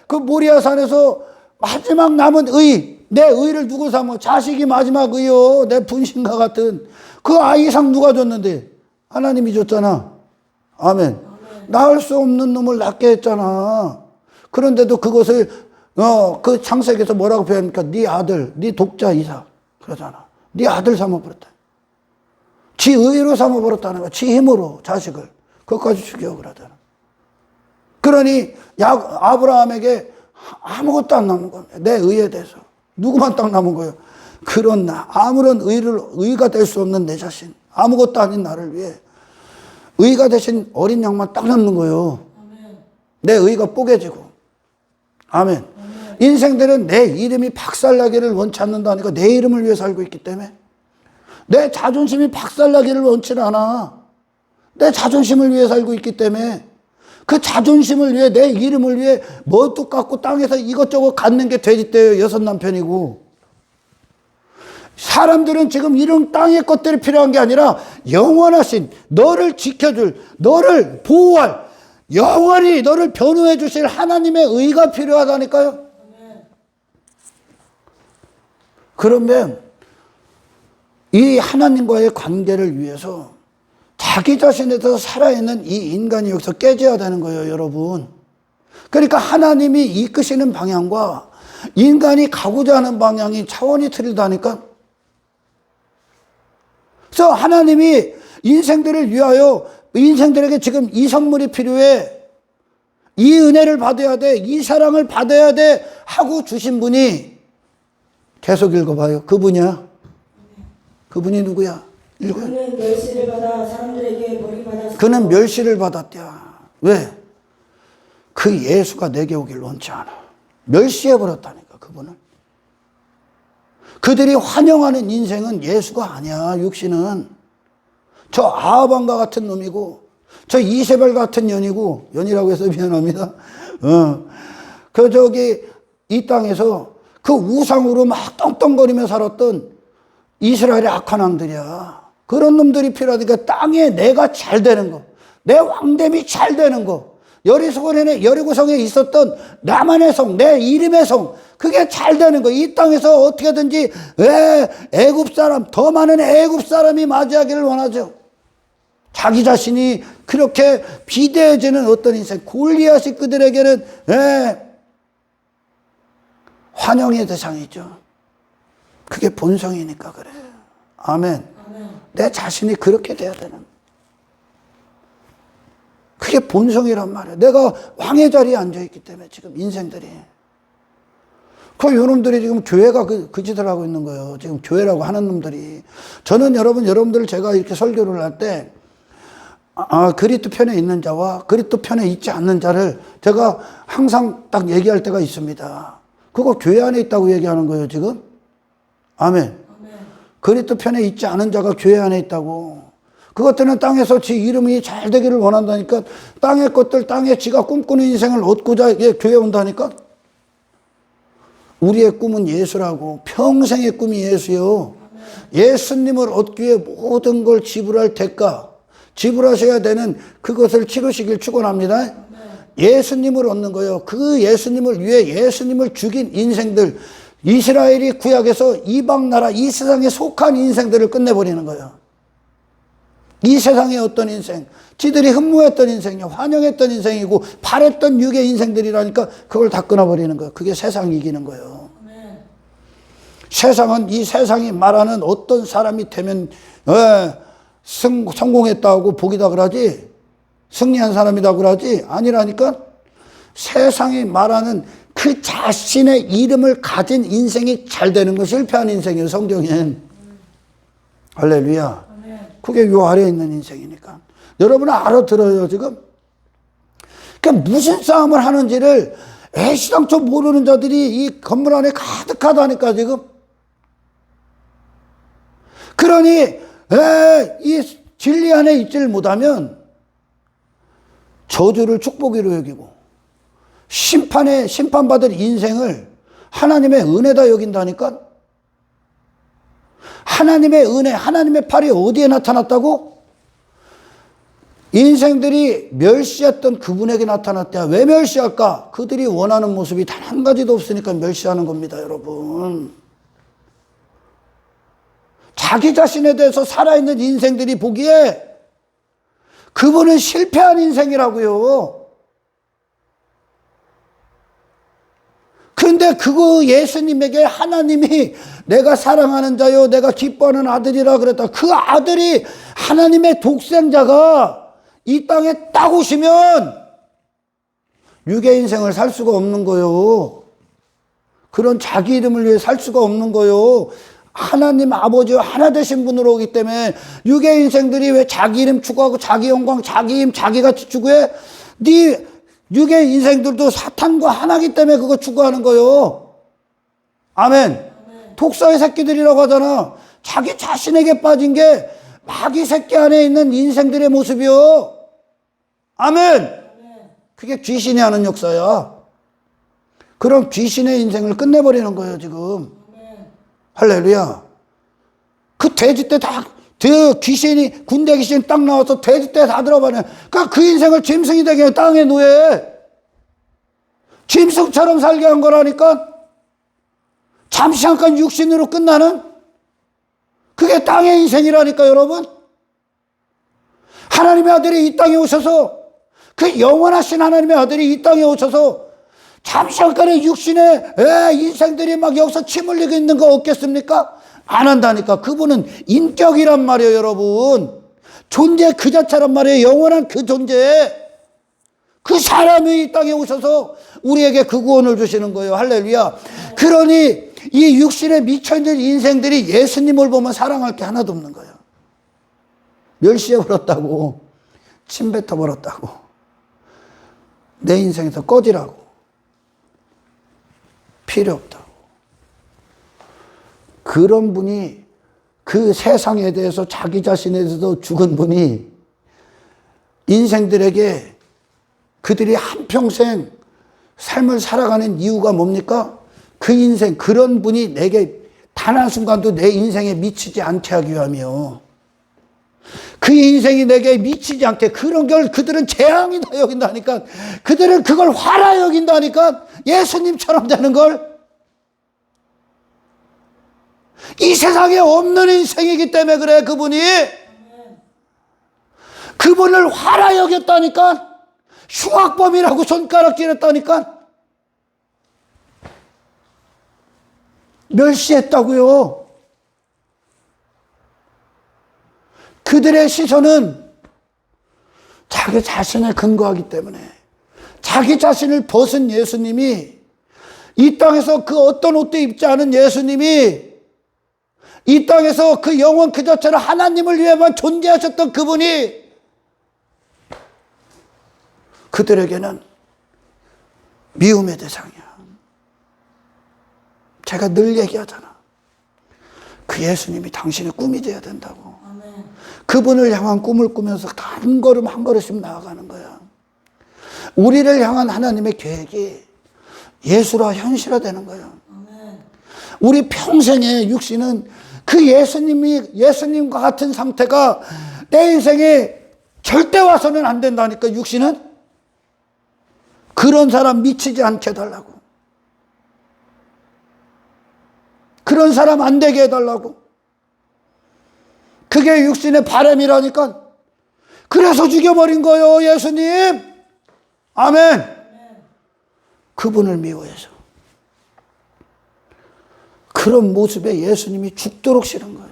그 모리아산에서 마지막 남은 의, 내 의를 누구 삼어? 자식이 마지막 의요. 내 분신과 같은 그 아이상 누가 줬는데? 하나님이 줬잖아. 아멘. 낳을 수 없는 놈을 낳게 했잖아. 그런데도 그것을 그 창세기에서 뭐라고 표현합니까? 네 아들, 네 독자 이삭 그러잖아. 네 아들 삼아버렸다. 지 의로 삼아버렸다는 거야. 지 힘으로 자식을. 그것까지 죽여 그러잖아. 그러니 아브라함에게 아무것도 안 남은 겁니다. 내 의에 대해서. 누구만 딱 남은 거예요. 그런 나, 아무런 의가 될 수 없는 내 자신, 아무것도 아닌 나를 위해 의가 되신 어린 양만 딱 남는 거예요. 아멘. 내 의가 뽀개지고. 아멘. 아멘. 인생들은 내 이름이 박살나기를 원치 않는다니까. 내 이름을 위해 살고 있기 때문에. 내 자존심이 박살나기를 원치 않아. 내 자존심을 위해 살고 있기 때문에. 그 자존심을 위해, 내 이름을 위해 뭐도 깎고 땅에서 이것저것 갖는 게 돼지떼예요. 여섯 남편이고. 사람들은 지금 이런 땅의 것들이 필요한 게 아니라 영원하신 너를 지켜줄, 너를 보호할, 영원히 너를 변호해 주실 하나님의 의가 필요하다니까요. 그러면 이 하나님과의 관계를 위해서 자기 자신에서 살아있는 이 인간이 여기서 깨져야 되는 거예요, 여러분. 그러니까 하나님이 이끄시는 방향과 인간이 가고자 하는 방향이 차원이 틀리다니까. 그래서 하나님이 인생들을 위하여, 인생들에게 지금 이 선물이 필요해, 이 은혜를 받아야 돼, 이 사랑을 받아야 돼 하고 주신 분이, 계속 읽어봐요. 그분이야. 그분이 누구야? 읽어요. 그는 멸시를 받아 사람들에게 버림받았으며 그는 멸시를 받았대야. 왜? 그 예수가 내게 오길 원치 않아. 멸시해버렸다니까, 그분은. 그들이 환영하는 인생은 예수가 아니야, 육신은. 저 아하방과 같은 놈이고, 저 이세벨 같은 년이고, 연이라고 해서 미안합니다. 이 땅에서 그 우상으로 막 떵떵거리며 살았던 이스라엘의 악한 왕들이야. 그런 놈들이 필요하니까 땅에 내가 잘 되는 거, 내 왕됨이 잘 되는 거, 여리고성에 있었던 나만의 성, 내 이름의 성, 그게 잘 되는 거. 이 땅에서 어떻게든지 애굽 사람, 더 많은 애굽 사람이 맞이하기를 원하죠. 자기 자신이 그렇게 비대해지는 어떤 인생, 골리앗이 그들에게는 환영의 대상이죠. 그게 본성이니까 그래. 아멘. 내 자신이 그렇게 돼야 되는. 그게 본성이란 말이야. 내가 왕의 자리에 앉아있기 때문에 지금 인생들이. 그 요놈들이 지금 교회가 그 짓을 하고 있는 거예요. 지금 교회라고 하는 놈들이. 저는 여러분들 제가 이렇게 설교를 할 때, 그리스도 편에 있는 자와 그리스도 편에 있지 않는 자를 제가 항상 딱 얘기할 때가 있습니다. 그거 교회 안에 있다고 얘기하는 거예요, 지금. 아멘. 그리스도 편에 있지 않은 자가 교회 안에 있다고. 그것들은 땅에서 지 이름이 잘 되기를 원한다니까. 땅의 것들, 땅에 지가 꿈꾸는 인생을 얻고자 교회에 온다니까. 우리의 꿈은 예수라고. 평생의 꿈이 예수요. 예수님을 얻기 위해 모든 걸 지불할 대가, 지불하셔야 되는 그것을 치르시길 축원합니다. 예수님을 얻는 거예요. 그 예수님을 위해 예수님을 죽인 인생들, 이스라엘이 구약에서 이방 나라, 이 세상에 속한 인생들을 끝내버리는 거예요. 이 세상의 어떤 인생, 지들이 흠모했던 인생이요, 환영했던 인생이고 바랬던 육의 인생들이라니까 그걸 다 끊어버리는 거예요. 그게 세상이 이기는 거예요. 세상은, 이 세상이 말하는 어떤 사람이 되면 성공했다고 복이다 그러지, 승리한 사람이다 그러지, 아니라니까. 세상이 말하는 그 자신의 이름을 가진 인생이 잘 되는 거, 실패한 인생이에요, 성경엔. 할렐루야. 그게 요 아래에 있는 인생이니까. 여러분은 알아들어요, 지금? 그러니까 무슨 싸움을 하는지를 애시당초 모르는 자들이 이 건물 안에 가득하다니까, 지금. 그러니, 이 진리 안에 있지를 못하면 저주를 축복으로 여기고, 심판받을 인생을 하나님의 은혜다 여긴다니까? 하나님의 은혜, 하나님의 팔이 어디에 나타났다고? 인생들이 멸시했던 그분에게 나타났대요. 왜 멸시할까? 그들이 원하는 모습이 단 한 가지도 없으니까 멸시하는 겁니다, 여러분. 자기 자신에 대해서 살아있는 인생들이 보기에 그분은 실패한 인생이라고요. 근데 그거 예수님에게 하나님이 내가 사랑하는 자요, 내가 기뻐하는 아들이라 그랬다. 그 아들이 하나님의 독생자가 이 땅에 딱 오시면 육의 인생을 살 수가 없는 거요. 그런 자기 이름을 위해 살 수가 없는 거요. 하나님 아버지와 하나 되신 분으로 오기 때문에 육의 인생들이 왜 자기 이름 추구하고 자기 영광, 자기 힘, 자기같이 추구해? 네 육의 인생들도 사탄과 하나기 때문에 그거 추구하는 거요. 아멘. 독사의 새끼들이라고 하잖아. 자기 자신에게 빠진 게 마귀 새끼 안에 있는 인생들의 모습이요. 아멘. 그게 귀신이 하는 역사야. 그럼 귀신의 인생을 끝내버리는 거예요, 지금. 할렐루야. 그 돼지 때 다, 귀신이, 군대 귀신이 딱 나와서 돼지 때 다 들어버려. 그러니까 그 인생을 짐승이 되게 땅에 놓여. 짐승처럼 살게 한 거라니까. 잠시 잠깐 육신으로 끝나는 그게 땅의 인생이라니까, 여러분. 하나님의 아들이 이 땅에 오셔서, 그 영원하신 하나님의 아들이 이 땅에 오셔서 잠시 잠깐의 육신의 인생들이 막 여기서 침 흘리고 있는 거 없겠습니까? 안 한다니까. 그분은 인격이란 말이에요, 여러분. 존재 그 자체란 말이에요. 영원한 그 존재. 그 사람이 이 땅에 오셔서 우리에게 그 구원을 주시는 거예요. 할렐루야. 그러니 이 육신에 미쳐있는 인생들이 예수님을 보면 사랑할 게 하나도 없는 거예요. 멸시해버렸다고, 침뱉어버렸다고, 내 인생에서 꺼지라고, 필요 없다고. 그런 분이, 그 세상에 대해서 자기 자신에 대해서 죽은 분이 인생들에게 그들이 한평생 삶을 살아가는 이유가 뭡니까? 그 인생, 그런 분이 내게 단 한순간도 내 인생에 미치지 않게 하기 위함이요. 그 인생이 내게 미치지 않게, 그런 걸 그들은 재앙이다 여긴다니까. 그들은 그걸 화라 여긴다니까. 예수님처럼 되는 걸. 이 세상에 없는 인생이기 때문에 그래. 그분을 화라 여겼다니까. 흉악범이라고 손가락질했다니까. 멸시했다고요. 그들의 시선은 자기 자신에 근거하기 때문에, 자기 자신을 벗은 예수님이, 이 땅에서 그 어떤 옷도 입지 않은 예수님이, 이 땅에서 그 영원 그 자체로 하나님을 위해만 존재하셨던 그분이 그들에게는 미움의 대상이야. 제가 늘 얘기하잖아. 그 예수님이 당신의 꿈이 되어야 된다고. 아멘. 그분을 향한 꿈을 꾸면서 한 걸음 한 걸음씩 나아가는 거야. 우리를 향한 하나님의 계획이 예수라 현실화되는 거야. 아멘. 우리 평생의 육신은 그 예수님과 같은 상태가 내 인생에 절대 와서는 안 된다니까. 육신은 그런 사람 미치지 않게 해달라고. 그런 사람 안 되게 해달라고. 그게 육신의 바람이라니까. 그래서 죽여버린 거예요, 예수님. 아멘. 그분을 미워해서. 그런 모습에 예수님이 죽도록 싫은 거예요.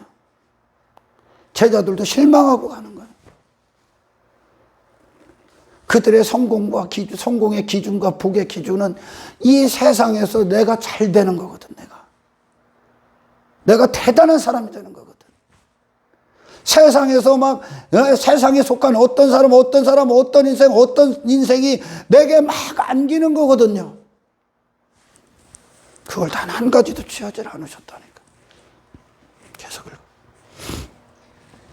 제자들도 실망하고 가는 거예요. 그들의 성공과 성공의 기준과 복의 기준은 이 세상에서 내가 잘 되는 거거든, 내가 대단한 사람이 되는 거거든. 세상에서 막, 세상에 속한 어떤 사람, 어떤 인생이 내게 막 안기는 거거든요. 그걸 단 한 가지도 취하지 않으셨다니까. 계속 읽어.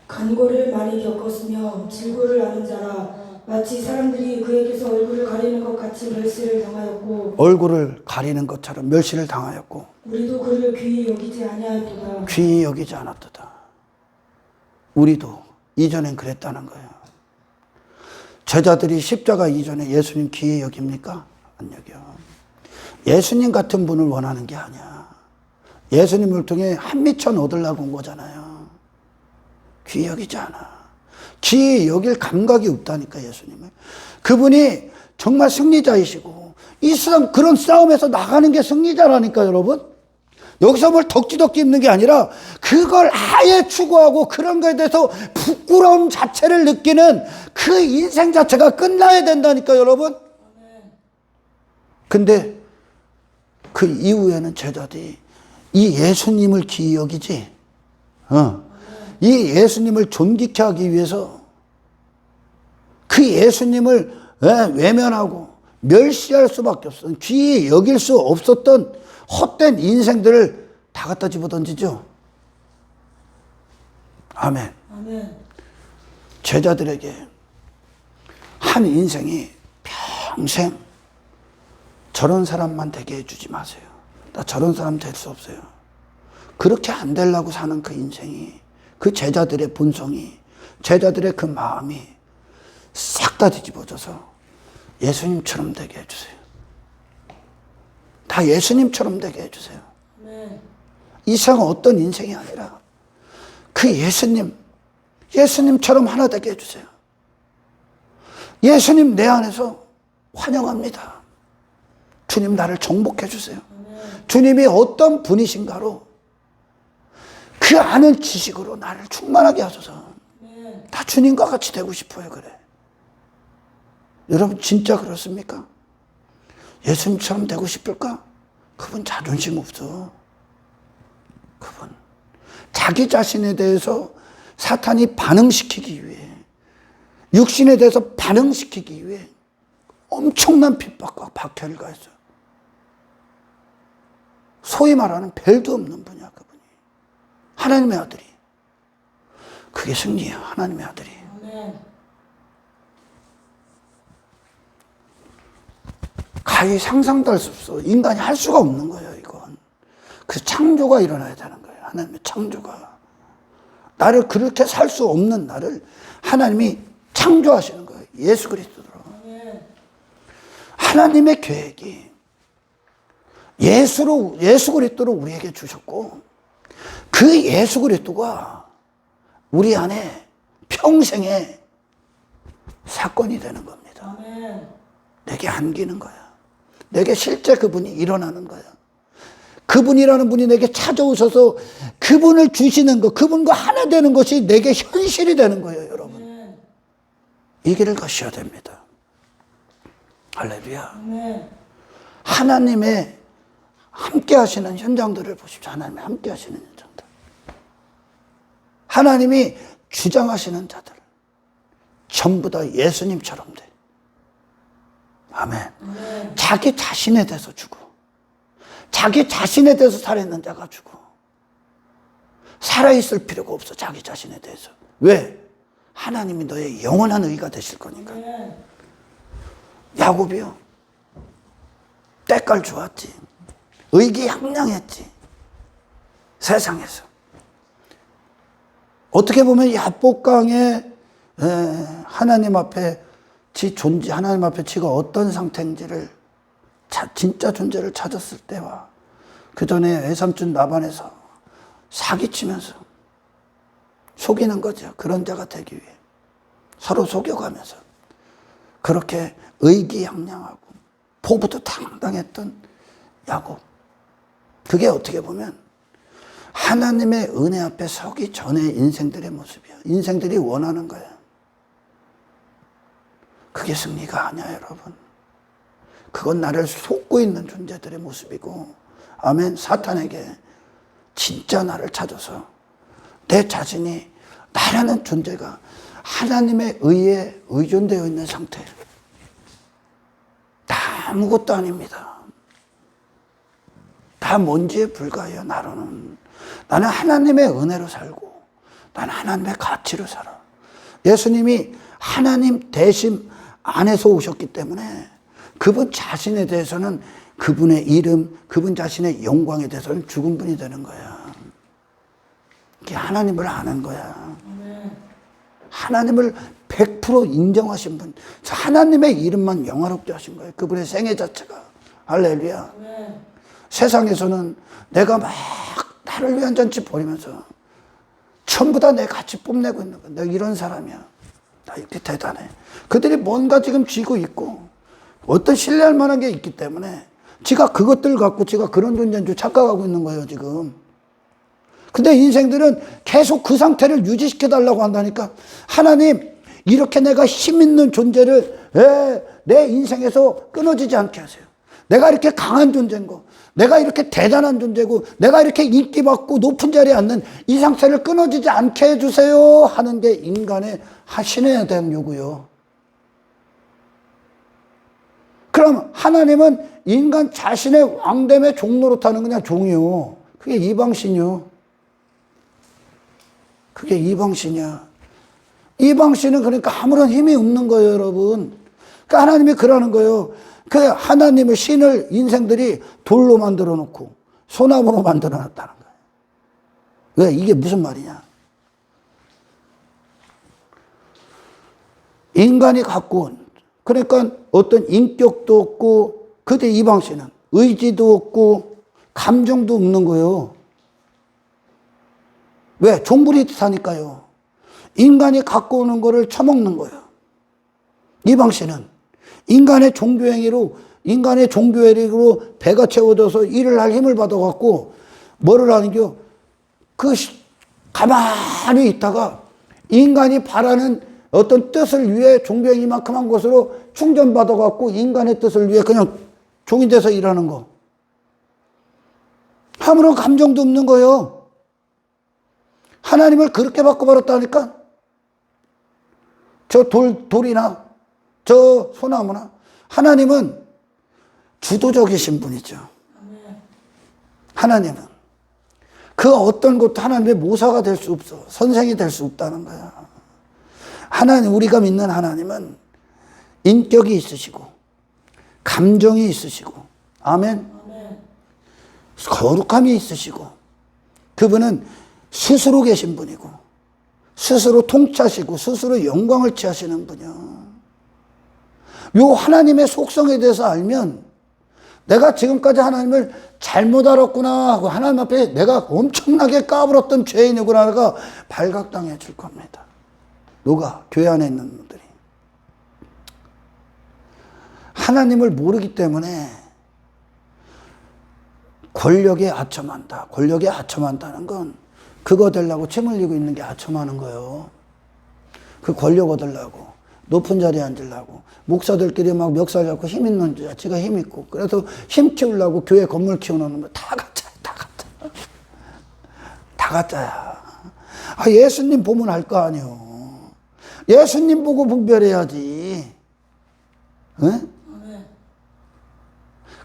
간고를 많이 겪었으며 질고를 아는 자라 마치 사람들이 그에게서 얼굴을 가리는 것 같이 멸시를 당하였고, 얼굴을 가리는 것처럼 멸시를 당하였고, 우리도 그를 귀히 여기지 아니하였도다. 귀히 여기지 않았도다. 우리도 이전엔 그랬다는 거예요. 제자들이 십자가 이전에 예수님 귀히 여깁니까? 안 여겨. 예수님 같은 분을 원하는 게 아니야. 예수님을 통해 한미천 얻으려고 온 거잖아요. 귀히 여기지 않아. 귀히 여길 감각이 없다니까, 예수님은. 그분이 정말 승리자이시고, 이 세상 그런 싸움에서 나가는 게 승리자라니까, 여러분. 여기서 뭘 덕지덕지 입는 게 아니라 그걸 아예 추구하고 그런 거에 대해서 부끄러움 자체를 느끼는 그 인생 자체가 끝나야 된다니까, 여러분. 근데 그 이후에는 제자들이 이 예수님을 귀히 여기지, 이 예수님을 존귀케 하기 위해서 그 예수님을 외면하고 멸시할 수밖에 없어. 귀히 여길 수 없었던 헛된 인생들을 다 갖다 집어던지죠. 아멘. 아멘. 제자들에게 한 인생이 평생 저런 사람만 되게 해주지 마세요. 나 저런 사람 될 수 없어요. 그렇게 안 되려고 사는 그 인생이, 그 제자들의 본성이, 제자들의 그 마음이 싹 다 뒤집어져서 예수님처럼 되게 해주세요. 다 예수님처럼 되게 해주세요. 아멘. 이 세상은 어떤 인생이 아니라 그 예수님처럼 하나 되게 해주세요. 예수님 내 안에서 환영합니다. 주님 나를 정복해 주세요. 주님이 어떤 분이신가로 그 아는 지식으로 나를 충만하게 하소서. 다 주님과 같이 되고 싶어요. 그래. 여러분 진짜 그렇습니까? 예수님처럼 되고 싶을까? 그분 자존심 없어. 그분 자기 자신에 대해서 사탄이 반응시키기 위해, 육신에 대해서 반응시키기 위해 엄청난 핍박과 박해를 가했어요. 소위 말하는 별도 없는 분이야, 그분이. 하나님의 아들이. 그게 승리야, 하나님의 아들이. 가히 상상도 할 수 없어. 인간이 할 수가 없는 거예요, 이건. 그 창조가 일어나야 되는 거예요. 하나님의 창조가. 나를 그렇게 살 수 없는 나를 하나님이 창조하시는 거예요. 예수 그리스도로. 하나님의 계획이 예수 그리스도로 우리에게 주셨고, 그 예수 그리스도가 우리 안에 평생의 사건이 되는 겁니다. 내게 안기는 거야. 내게 실제 그분이 일어나는 거야. 그분이라는 분이 내게 찾아오셔서 그분을 주시는 것, 그분과 하나 되는 것이 내게 현실이 되는 거예요, 여러분. 이 길을 가셔야 됩니다. 할렐루야. 하나님의 함께 하시는 현장들을 보십시오. 하나님의 함께 하시는 현장들. 하나님이 주장하시는 자들. 전부 다 예수님처럼 돼. 아멘. 자기 자신에 대해서 주고, 자기 자신에 대해서 살아있는 자가 주고, 살아있을 필요가 없어, 자기 자신에 대해서. 왜? 하나님이 너의 영원한 의가 되실 거니까. 야곱이요, 때깔 좋았지. 의기양양했지. 세상에서. 어떻게 보면 야복강에 하나님 앞에 지 존재, 하나님 앞에 지가 어떤 상태인지를, 진짜 존재를 찾았을 때와 그 전에 외삼촌 나반에서 사기치면서 속이는 거죠. 그런 자가 되기 위해 서로 속여가면서 그렇게 의기양양하고 포부도 당당했던 야곱. 그게 어떻게 보면 하나님의 은혜 앞에 서기 전의 인생들의 모습이야. 인생들이 원하는 거야. 그게 승리가 아니야, 여러분. 그건 나를 속고 있는 존재들의 모습이고, 아멘. 사탄에게 진짜 나를 찾아서 내 자신이, 나라는 존재가 하나님의 의에 의존되어 있는 상태. 다 아무것도 아닙니다. 다 먼지에 불과해요, 나로는. 나는 하나님의 은혜로 살고, 나는 하나님의 가치로 살아. 예수님이 하나님 대신 안에서 오셨기 때문에 그분 자신에 대해서는, 그분의 이름, 그분 자신의 영광에 대해서는 죽은 분이 되는 거야. 이게 하나님을 아는 거야. 하나님을 100% 인정하신 분, 하나님의 이름만 영화롭게 하신 거예요. 그분의 생애 자체가. 할렐루야. 세상에서는 내가 막 나를 위한 잔치 벌이면서 전부 다 내 같이 뽐내고 있는 거야. 내가 이런 사람이야. 나 이렇게 대단해. 그들이 뭔가 지금 쥐고 있고 어떤 신뢰할 만한 게 있기 때문에 지가 그것들 갖고 지가 그런 존재인 줄 착각하고 있는 거예요, 지금. 근데 인생들은 계속 그 상태를 유지시켜 달라고 한다니까. 하나님, 이렇게 내가 힘 있는 존재를 내 인생에서 끊어지지 않게 하세요. 내가 이렇게 강한 존재인 거, 내가 이렇게 대단한 존재고, 내가 이렇게 인기 받고 높은 자리에 앉는 이 상태를 끊어지지 않게 해주세요 하는 게 인간의 신에 대한 요구요. 그럼 하나님은 인간 자신의 왕됨의 종노릇하는 그냥 종이요. 그게 이방신이요. 그게 이방신이야. 이방신은 그러니까 아무런 힘이 없는 거예요, 여러분. 그러니까 하나님이 그러는 거예요. 그 하나님의 신을 인생들이 돌로 만들어 놓고 소나무로 만들어 놨다는 거예요. 왜? 이게 무슨 말이냐? 인간이 갖고 온, 그러니까 어떤 인격도 없고, 그때 이방신은 의지도 없고 감정도 없는 거예요. 왜? 종부리 사니까요. 인간이 갖고 오는 거를 처먹는 거예요. 이방신은 인간의 종교행위로, 인간의 종교행위로 배가 채워져서 일을 할 힘을 받아갖고 뭐를 하는겨? 가만히 있다가 인간이 바라는 어떤 뜻을 위해 종교행위만큼 한 것으로 충전받아갖고 인간의 뜻을 위해 그냥 종이 돼서 일하는 거. 아무런 감정도 없는 거예요. 하나님을 그렇게 바꿔버렸다니까? 저 돌이나 저 소나무나. 하나님은 주도적이신 분이죠. 하나님은 그 어떤 것도 하나님의 모사가 될 수 없어. 선생이 될 수 없다는 거야. 하나님, 우리가 믿는 하나님은 인격이 있으시고 감정이 있으시고, 아멘. 거룩함이 있으시고, 그분은 스스로 계신 분이고 스스로 통치하시고 스스로 영광을 취하시는 분이요. 요 하나님의 속성에 대해서 알면 내가 지금까지 하나님을 잘못 알았구나 하고 하나님 앞에 내가 엄청나게 까불었던 죄인이구나가 발각당해질 겁니다. 누가? 교회 안에 있는 분들이. 하나님을 모르기 때문에 권력에 아첨한다. 권력에 아첨한다는 건 그거 되려고 침 흘리고 있는 게 아첨하는 거예요. 그 권력 얻으려고, 높은 자리에 앉으려고, 목사들끼리 막 멱살 잡고 힘 있는 자, 지가 힘 있고, 그래서 힘 키우려고 교회 건물 키워놓는 거 다 가짜야, 다 가짜. 다 가짜야. 아, 예수님 보면 알 거 아니요. 예수님 보고 분별해야지. 응?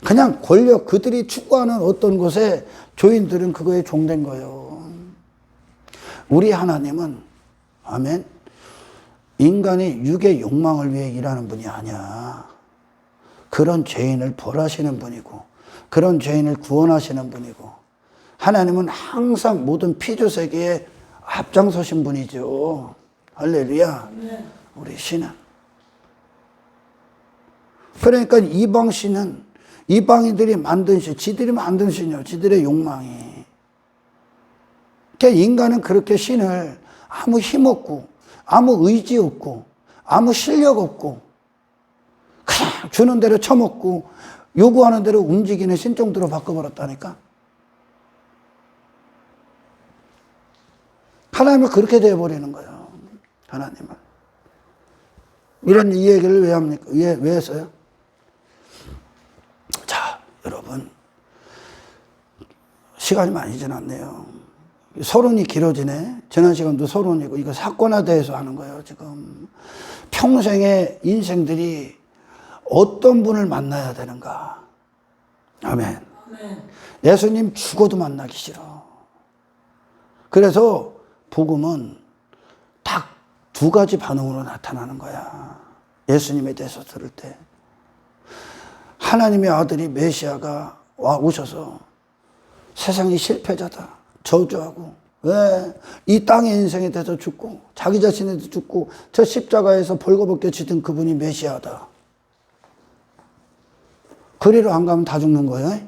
그냥 권력, 그들이 추구하는 어떤 것에 교인들은 그거에 종된 거예요. 우리 하나님은, 아멘, 인간의 육의 욕망을 위해 일하는 분이 아니야. 그런 죄인을 벌하시는 분이고, 그런 죄인을 구원하시는 분이고, 하나님은 항상 모든 피조세계에 앞장서신 분이죠. 할렐루야. 우리 신은. 그러니까 이방 신은 이방인들이 만든 신, 지들이 만든 신이요. 지들의 욕망이. 그러니까 인간은 그렇게 신을 아무 힘 없고, 아무 의지 없고, 아무 실력 없고, 그냥 주는 대로 처먹고, 요구하는 대로 움직이는 신 정도로 바꿔버렸다니까? 하나님을 그렇게 되어버리는 거예요. 하나님을. 이런 이 얘기를 왜 합니까? 왜 했어요? 자, 여러분. 시간이 많이 지났네요. 서론이 길어지네. 지난 시간도 서론이고, 이거 사건화돼서 하는 거예요, 지금. 평생의 인생들이 어떤 분을 만나야 되는가. 아멘. 예수님 죽어도 만나기 싫어. 그래서 복음은 딱 두 가지 반응으로 나타나는 거야. 예수님에 대해서 들을 때. 하나님의 아들이 메시아가 오셔서 세상이 실패자다. 저주하고, 왜? 이 땅의 인생에 대해서 죽고, 자기 자신에 대해서 죽고, 저 십자가에서 벌거벗겨 지던 그분이 메시아다. 그리로 안 가면 다 죽는 거예요.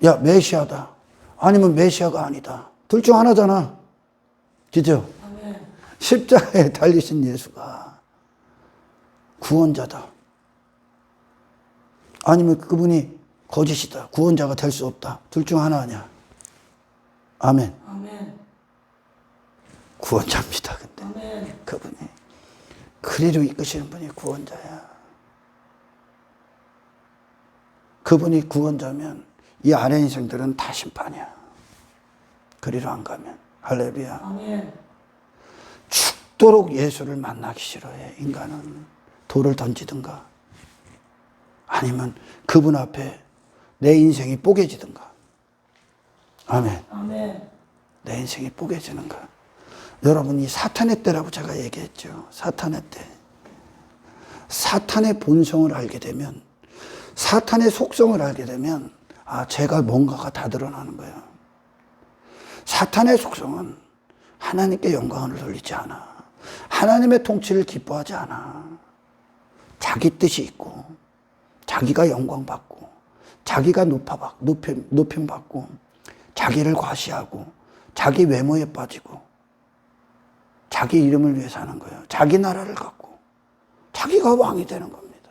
야, 메시아다. 아니면 메시아가 아니다. 둘 중 하나잖아. 그죠? 아멘. 십자가에 달리신 예수가 구원자다. 아니면 그분이 거짓이다. 구원자가 될 수 없다. 둘 중 하나 아니야. 아멘. 아멘. 구원자입니다. 근데 아멘. 그분이 그리로 이끄시는 분이 구원자야. 그분이 구원자면 이 아래 인생들은 다 심판이야. 그리로 안 가면. 할렐루야. 아멘. 죽도록 예수를 만나기 싫어해. 인간은 돌을 던지든가 아니면 그분 앞에 내 인생이 뽀개지든가. 아멘. 아멘. 내 인생이 뽀개지는가. 여러분, 이 사탄의 때라고 제가 얘기했죠. 사탄의 때. 사탄의 본성을 알게 되면, 사탄의 속성을 알게 되면, 아, 제가 뭔가가 다 드러나는 거예요. 사탄의 속성은 하나님께 영광을 돌리지 않아. 하나님의 통치를 기뻐하지 않아. 자기 뜻이 있고, 자기가 영광받고, 자기가 높임받고, 자기를 과시하고, 자기 외모에 빠지고, 자기 이름을 위해 사는 거예요. 자기 나라를 갖고, 자기가 왕이 되는 겁니다.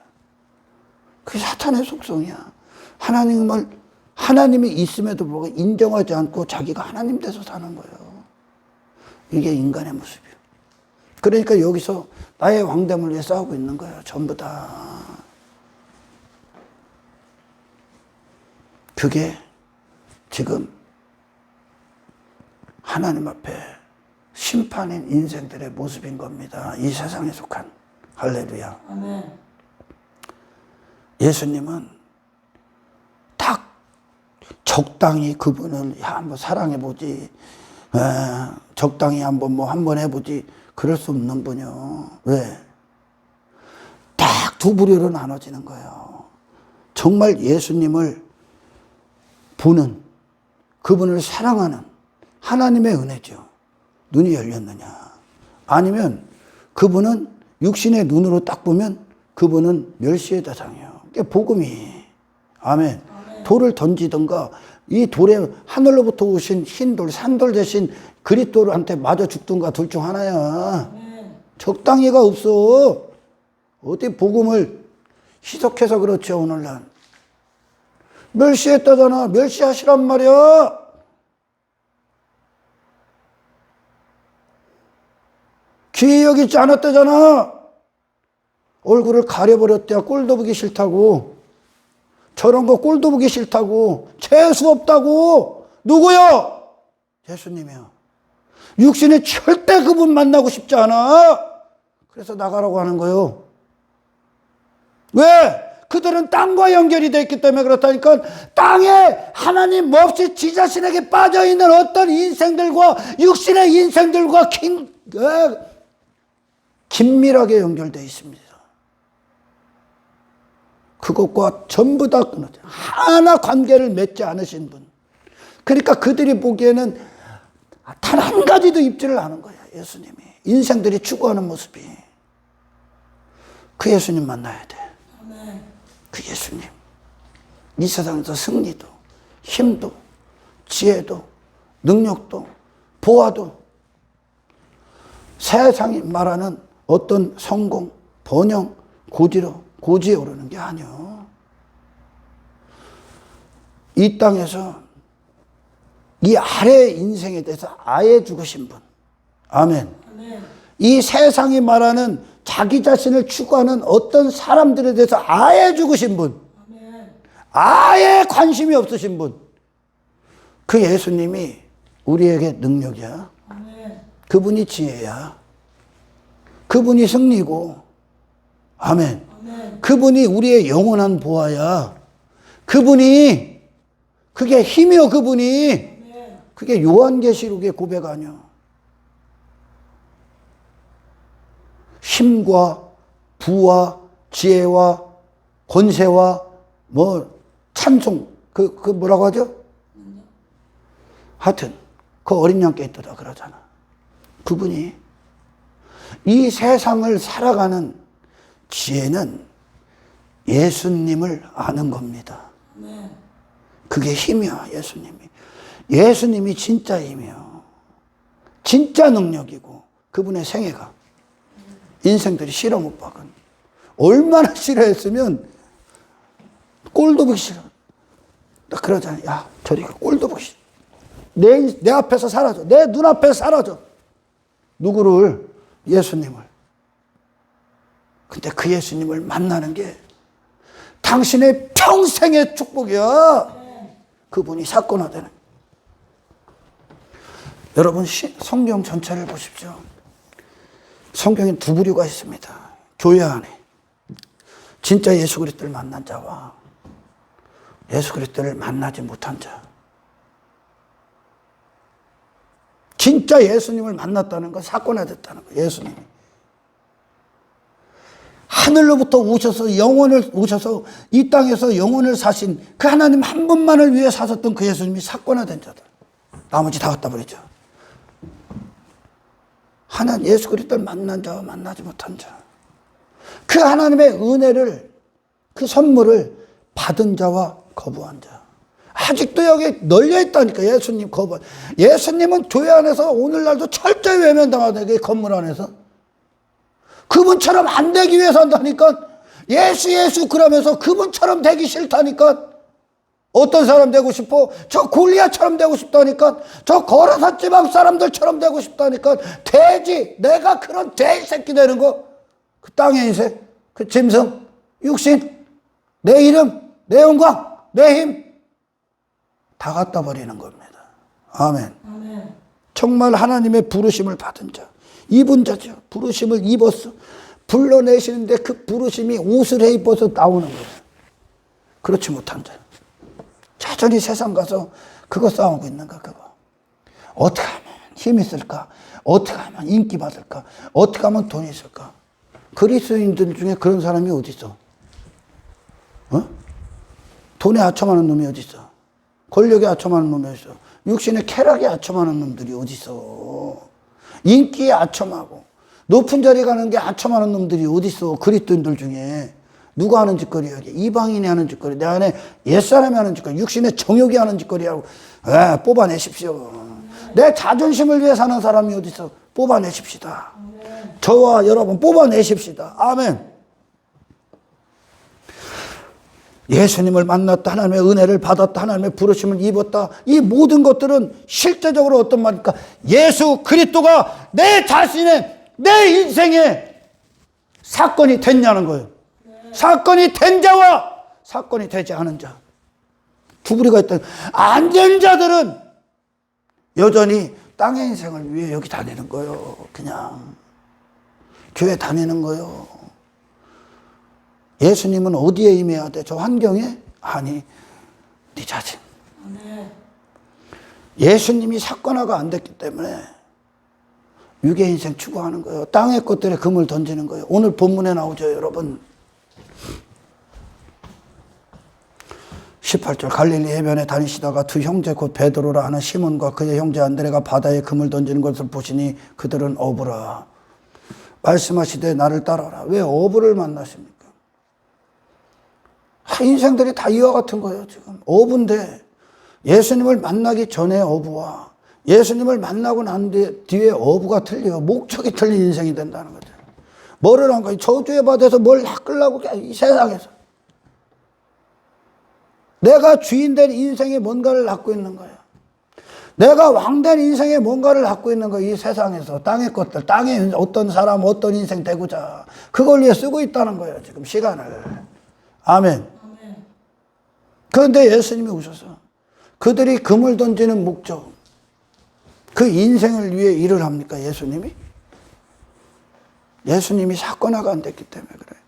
그게 사탄의 속성이야. 하나님이 있음에도 불구하고 인정하지 않고 자기가 하나님 돼서 사는 거예요. 이게 인간의 모습이에요. 그러니까 여기서 나의 왕됨을 위해 싸우고 있는 거예요. 전부 다. 그게 지금 하나님 앞에 심판인 인생들의 모습인 겁니다. 이 세상에 속한. 할렐루야. 아멘. 예수님은 딱 적당히 그분을 한번 사랑해보지, 적당히 한번 해보지, 그럴 수 없는 분이요. 왜? 딱 두 부류로 나눠지는 거예요. 정말 예수님을 보는, 그분을 사랑하는 하나님의 은혜죠. 눈이 열렸느냐. 아니면 그분은 육신의 눈으로 딱 보면 그분은 멸시의 대상이에요. 그게 복음이. 아멘. 돌을 던지든가 이 돌에 하늘로부터 오신 흰 돌, 산돌 대신 그리스도한테 맞아 죽든가 둘 중 하나야. 적당히가 없어. 어디 복음을 희석해서 그렇죠, 오늘날. 멸시했다잖아. 멸시하시란 말이야. 귀히 여기지 않았다잖아. 얼굴을 가려버렸대요. 꼴도 보기 싫다고. 저런 거 꼴도 보기 싫다고. 재수 없다고. 누구요? 예수님이요. 육신이 절대 그분 만나고 싶지 않아. 그래서 나가라고 하는 거예요. 왜? 그들은 땅과 연결이 되어 있기 때문에 그렇다니까. 땅에 하나님 없이 지 자신에게 빠져있는 어떤 인생들과 육신의 인생들과 긴밀하게 연결되어 있습니다. 그것과 전부 다 끊어져. 하나 관계를 맺지 않으신 분. 그러니까 그들이 보기에는 단 한 가지도 입지를 않은 거야, 예수님이. 인생들이 추구하는 모습이. 그 예수님 만나야 돼. 그 예수님. 이 세상에서 승리도, 힘도, 지혜도, 능력도, 보아도, 세상이 말하는 어떤 성공, 번영, 고지에 오르는 게 아니요. 이 땅에서 이 아래의 인생에 대해서 아예 죽으신 분. 아멘. 이 세상이 말하는 자기 자신을 추구하는 어떤 사람들에 대해서 아예 죽으신 분. 아예 관심이 없으신 분. 그 예수님이 우리에게 능력이야. 그분이 지혜야. 그분이 승리고. 아멘. 그분이 우리의 영원한 보아야. 그분이, 그게 힘이요, 그분이. 그게 요한계시록의 고백 아니야. 힘과 부와 지혜와 권세와 찬송, 그 뭐라고 하죠? 하여튼 그 어린 양께 있더라 그러잖아. 그분이 이 세상을 살아가는 지혜는 예수님을 아는 겁니다. 그게 힘이야, 예수님이. 예수님이 진짜 힘이요. 진짜 능력이고 그분의 생애가 인생들이 싫어 못 박은 얼마나 싫어했으면 꼴도 보기 싫어. 나 그러잖아. 야 저리 가. 꼴도 보기 싫어. 내 앞에서 사라져. 내 눈앞에서 사라져. 누구를? 예수님을. 근데 그 예수님을 만나는 게 당신의 평생의 축복이야. 그분이 사건화되는. 여러분 성경 전체를 보십시오. 성경에 두 부류가 있습니다. 교회 안에 진짜 예수 그리스도를 만난 자와 예수 그리스도를 만나지 못한 자. 진짜 예수님을 만났다는 건 사건화됐다는 거예요. 예수님이 하늘로부터 오셔서 이 땅에서 영혼을 사신 그 하나님 한 분만을 위해 사셨던 그 예수님이 사건화된 자들. 나머지 다 갖다 버리죠. 하나님 예수 그리스도를 만난 자와 만나지 못한 자. 그 하나님의 은혜를 그 선물을 받은 자와 거부한 자. 아직도 여기 널려 있다니까. 예수님 거부. 예수님은 교회 안에서 오늘날도 철저히 외면당하다. 그 건물 안에서. 그분처럼 안 되기 위해서 한다니까. 예수 그러면서 그분처럼 되기 싫다니까. 어떤 사람 되고 싶어? 저 골리앗처럼 되고 싶다니까. 저 거라사 지방 사람들처럼 되고 싶다니까. 돼지, 내가 그런 돼지 새끼 되는 거. 그 땅의 인생, 그 짐승, 육신, 내 이름, 내 영광, 내 힘 다 갖다 버리는 겁니다. 아멘. 아멘. 정말 하나님의 부르심을 받은 자, 입은 자죠. 부르심을 입었어. 불러내시는데 그 부르심이 옷을 해 입어서 나오는 거예요. 그렇지 못한 자. 여전히 세상 가서 그거 싸우고 있는가 그거. 어떻게 하면 힘이 있을까? 어떻게 하면 인기 받을까? 어떻게 하면 돈이 있을까? 그리스도인들 중에 그런 사람이 어디 있어? 어? 돈에 아첨하는 놈이 어디 있어? 권력에 아첨하는 놈이 어디 있어? 육신의 쾌락에 아첨하는 놈들이 어디 있어? 인기에 아첨하고 높은 자리 가는 게 아첨하는 놈들이 어디 있어? 그리스도인들 중에. 누가 하는 짓거리야? 이방인이 하는 짓거리. 내 안에 옛사람이 하는 짓거리. 육신의 정욕이 하는 짓거리하고 뽑아내십시오. 내 자존심을 위해 사는 사람이 어디 있어? 뽑아내십시다. 저와 여러분 뽑아내십시다. 아멘. 예수님을 만났다. 하나님의 은혜를 받았다. 하나님의 부르심을 입었다. 이 모든 것들은 실제적으로 어떤 말입니까? 예수 그리스도가 내 자신의 내 인생에 사건이 됐냐는 거예요. 사건이 된 자와 사건이 되지 않은 자. 두 부류가 있다. 안 된 자들은 여전히 땅의 인생을 위해 여기 다니는 거예요. 그냥 교회 다니는 거예요. 예수님은 어디에 임해야 돼? 저 환경에? 아니, 네 자신. 예수님이 사건화가 안 됐기 때문에 육의 인생 추구하는 거예요. 땅의 것들에 금을 던지는 거예요. 오늘 본문에 나오죠, 여러분. 18절 갈릴리 해변에 다니시다가 두 형제 곧 베드로라 하는 시몬과 그의 형제 안드레가 바다에 금을 던지는 것을 보시니 그들은 어부라. 말씀하시되 나를 따라라. 왜 어부를 만나십니까? 인생들이 다 이와 같은 거예요. 지금 어부인데 예수님을 만나기 전에 어부와 예수님을 만나고 난 뒤에 어부가 틀려요. 목적이 틀린 인생이 된다는 거죠. 뭐를 한 거예요? 저주에 받아서 뭘 낚으려고 이 세상에서. 내가 주인된 인생에 뭔가를 갖고 있는 거야. 내가 왕된 인생에 뭔가를 갖고 있는 거야. 이 세상에서 땅의 것들, 땅에 어떤 사람, 어떤 인생 되고자 그걸 위해 쓰고 있다는 거예요. 지금 시간을. 아멘. 그런데 예수님이 오셔서 그들이 금을 던지는 목적, 그 인생을 위해 일을 합니까? 예수님이? 예수님이 사건화가 안 됐기 때문에 그래요.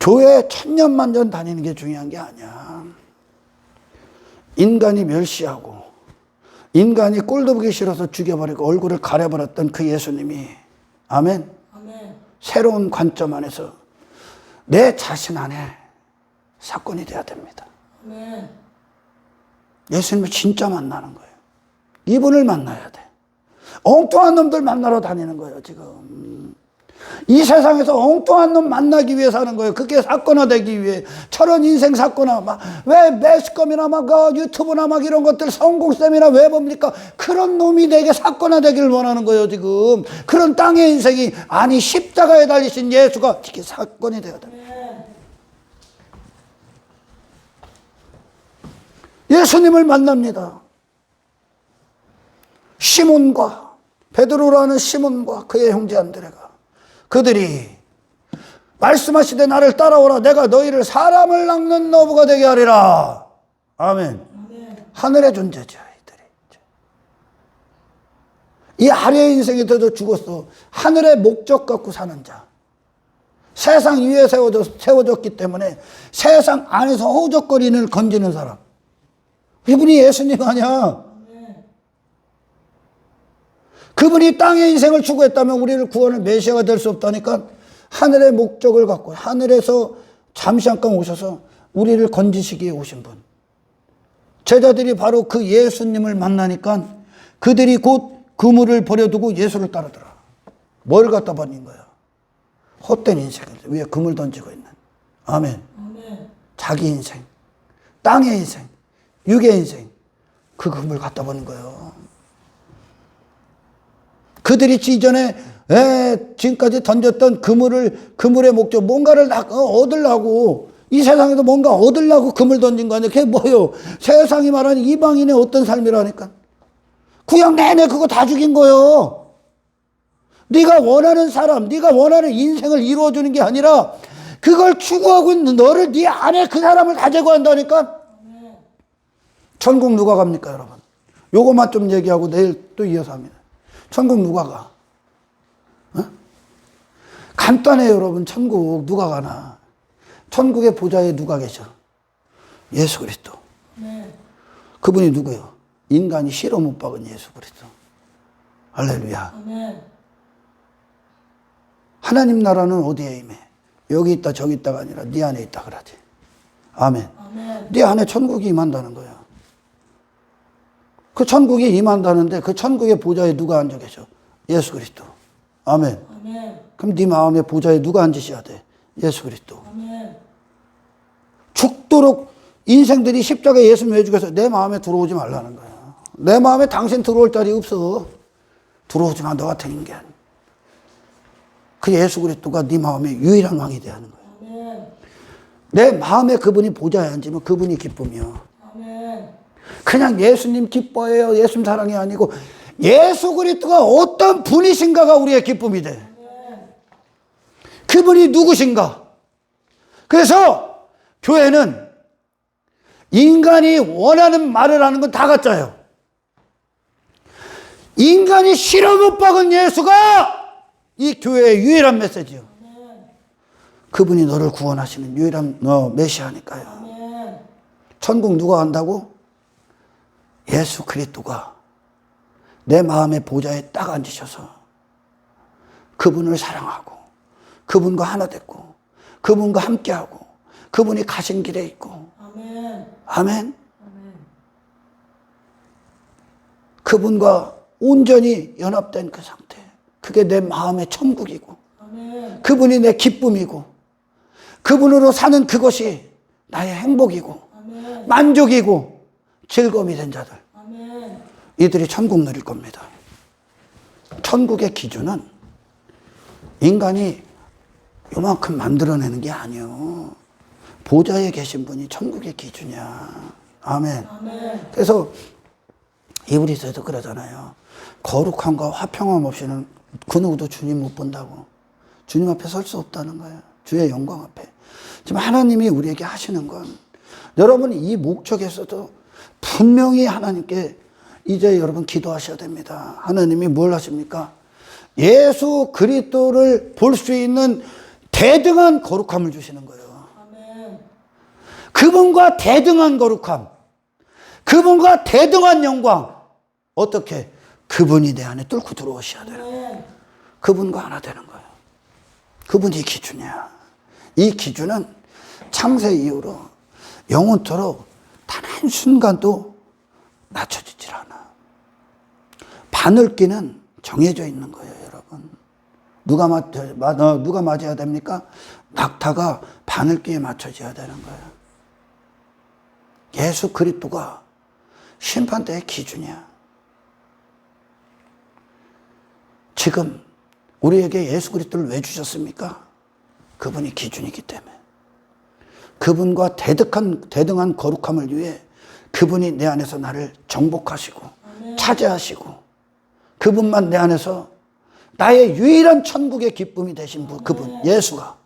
교회 천년만년 다니는 게 중요한 게 아니야. 인간이 멸시하고 인간이 꼴도 보기 싫어서 죽여버리고 얼굴을 가려버렸던 그 예수님이 아멘. 아멘. 새로운 관점 안에서 내 자신 안에 사건이 돼야 됩니다. 아멘. 예수님을 진짜 만나는 거예요. 이분을 만나야 돼. 엉뚱한 놈들 만나러 다니는 거예요, 지금. 이 세상에서 엉뚱한 놈 만나기 위해 사는 거예요. 그게 사건화되기 위해. 저런 인생 사건화, 왜 매스컴이나 유튜브나 이런 것들 성공쌤이나 왜 봅니까? 그런 놈이 내게 사건화되기를 원하는 거예요, 지금. 그런 땅의 인생이, 아니, 십자가에 달리신 예수가 이게 사건이 되어야 돼. 예수님을 만납니다. 시몬과, 베드로라는 시몬과 그의 형제 안드레가, 그들이 말씀하시되 나를 따라오라. 내가 너희를 사람을 낚는 어부가 되게 하리라. 아멘. 하늘의 존재죠, 이들이. 이 아래의 인생에 들어 죽었어. 하늘의 목적 갖고 사는 자. 세상 위에 세워졌기 때문에 세상 안에서 허우적거리는 건지는 사람. 이분이 예수님 아니야. 그분이 땅의 인생을 추구했다면 우리를 구원할 메시아가 될 수 없다니까, 하늘의 목적을 갖고 하늘에서 잠시 잠깐 오셔서 우리를 건지시기 위해 오신 분. 제자들이 바로 그 예수님을 만나니까 그들이 곧 그물을 버려두고 예수를 따르더라. 뭘 갖다 버린 거야? 헛된 인생을 위에 그물 던지고 있는. 아멘. 자기 인생, 땅의 인생, 육의 인생, 그 그물 갖다 버린 거예요. 그들이 이전에 지금까지 던졌던 그물의 목적, 뭔가를 얻으려고, 이 세상에도 뭔가 얻으려고 그물 던진 거 아니에요. 그게 뭐예요? 세상이 말하는 이방인의 어떤 삶이라니까. 구약 내내 그거 다 죽인 거예요. 네가 원하는 사람, 네가 원하는 인생을 이루어주는 게 아니라 그걸 추구하고 있는 너를, 네 안에 그 사람을 다 제거한다니까. 천국 누가 갑니까, 여러분? 요것만 좀 얘기하고 내일 또 이어서 합니다. 천국 누가 가? 간단해요, 여러분. 천국 누가 가나? 천국의 보좌에 누가 계셔? 예수 그리스도. 그분이 누구예요? 인간이 실어 못 박은 예수 그리스도. 할렐루야. 하나님 나라는 어디에 임해? 여기 있다 저기 있다가 아니라 네 안에 있다 그러지. 아멘. 네 안에 천국이 임한다는 거야. 그 천국이 임한다는데 그 천국의 보좌에 누가 앉아 계셔? 예수 그리스도. 아멘. 그럼 네 마음의 보좌에 누가 앉으셔야 돼? 예수 그리스도. 죽도록 인생들이 십자가에 예수님 왜 죽여서 내 마음에 들어오지 말라는 거야. 내 마음에 당신 들어올 자리 없어. 들어오지 마, 너 같은 인간. 그 예수 그리스도가 네 마음의 유일한 왕이 되야 하는 거야. 내 마음에 그분이 보좌에 앉으면 그분이 기쁨이요. 그냥 예수님 기뻐해요, 예수님 사랑이 아니고 예수 그리스도가 어떤 분이신가가 우리의 기쁨이 돼. 그분이 누구신가? 그래서 교회는 인간이 원하는 말을 하는 건 다 가짜예요. 인간이 실어 못 박은 예수가 이 교회의 유일한 메시지요. 그분이 너를 구원하시는 유일한 메시아니까요. 천국 누가 간다고? 예수 그리스도가 내 마음의 보좌에 딱 앉으셔서 그분을 사랑하고 그분과 하나 됐고 그분과 함께하고 그분이 가신 길에 있고. 아멘. 그분과 온전히 연합된 그 상태, 그게 내 마음의 천국이고 그분이 내 기쁨이고 그분으로 사는 그것이 나의 행복이고 만족이고 즐거움이 된 자들, 이들이 천국 누릴 겁니다. 천국의 기준은 인간이 요만큼 만들어내는 게 아니요, 보좌에 계신 분이 천국의 기준이야. 아멘. 그래서 히브리서에도 그러잖아요. 거룩함과 화평함 없이는 그 누구도 주님 못 본다고. 주님 앞에 설 수 없다는 거예요. 주의 영광 앞에. 지금 하나님이 우리에게 하시는 건, 여러분 이 목적에서도 분명히 하나님께 이제 여러분 기도하셔야 됩니다. 하나님이 뭘 하십니까? 예수 그리스도를 볼 수 있는 대등한 거룩함을 주시는 거예요. 그분과 대등한 거룩함, 그분과 대등한 영광. 어떻게? 그분이 내 안에 뚫고 들어오셔야 돼요. 그분과 하나 되는 거예요. 그분이 기준이야. 이 기준은 창세 이후로 영원토록 단 한순간도 낮춰지질 않아. 바늘기는 정해져 있는 거예요, 여러분. 누가 맞아야 됩니까? 낙타가 바늘귀에 맞춰져야 되는 거예요. 예수 그리스도가 심판대의 기준이야. 지금 우리에게 예수 그리스도를 왜 주셨습니까? 그분이 기준이기 때문에. 그분과 대등한 거룩함을 위해 그분이 내 안에서 나를 정복하시고 차지하시고 그분만 내 안에서 나의 유일한 천국의 기쁨이 되신 분, 그분 예수가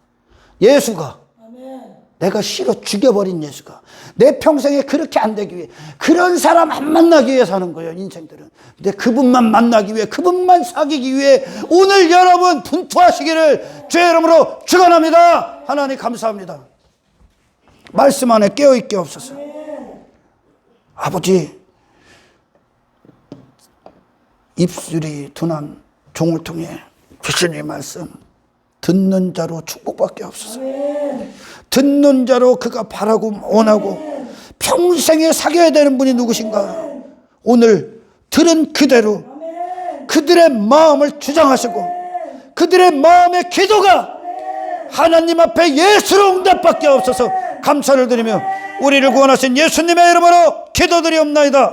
내가 싫어 죽여버린 예수가 내 평생에 그렇게 안 되기 위해 그런 사람 안 만나기 위해 사는 거예요, 인생들은. 근데 그분만 만나기 위해, 그분만 사귀기 위해 오늘 여러분 분투하시기를 주의 이름으로 축원합니다. 하나님 감사합니다. 말씀 안에 깨어있게 없어서. 아버지, 입술이 둔한 종을 통해 주시는 말씀 듣는 자로 축복받게 없어서. 듣는 자로 그가 바라고 원하고 평생에 사귀어야 되는 분이 누구신가? 오늘 들은 그대로 그들의 마음을 주장하시고 그들의 마음의 기도가 하나님 앞에 예수로 응답받게 없어서 감사를 드리며 우리를 구원하신 예수님의 이름으로 기도드리옵나이다.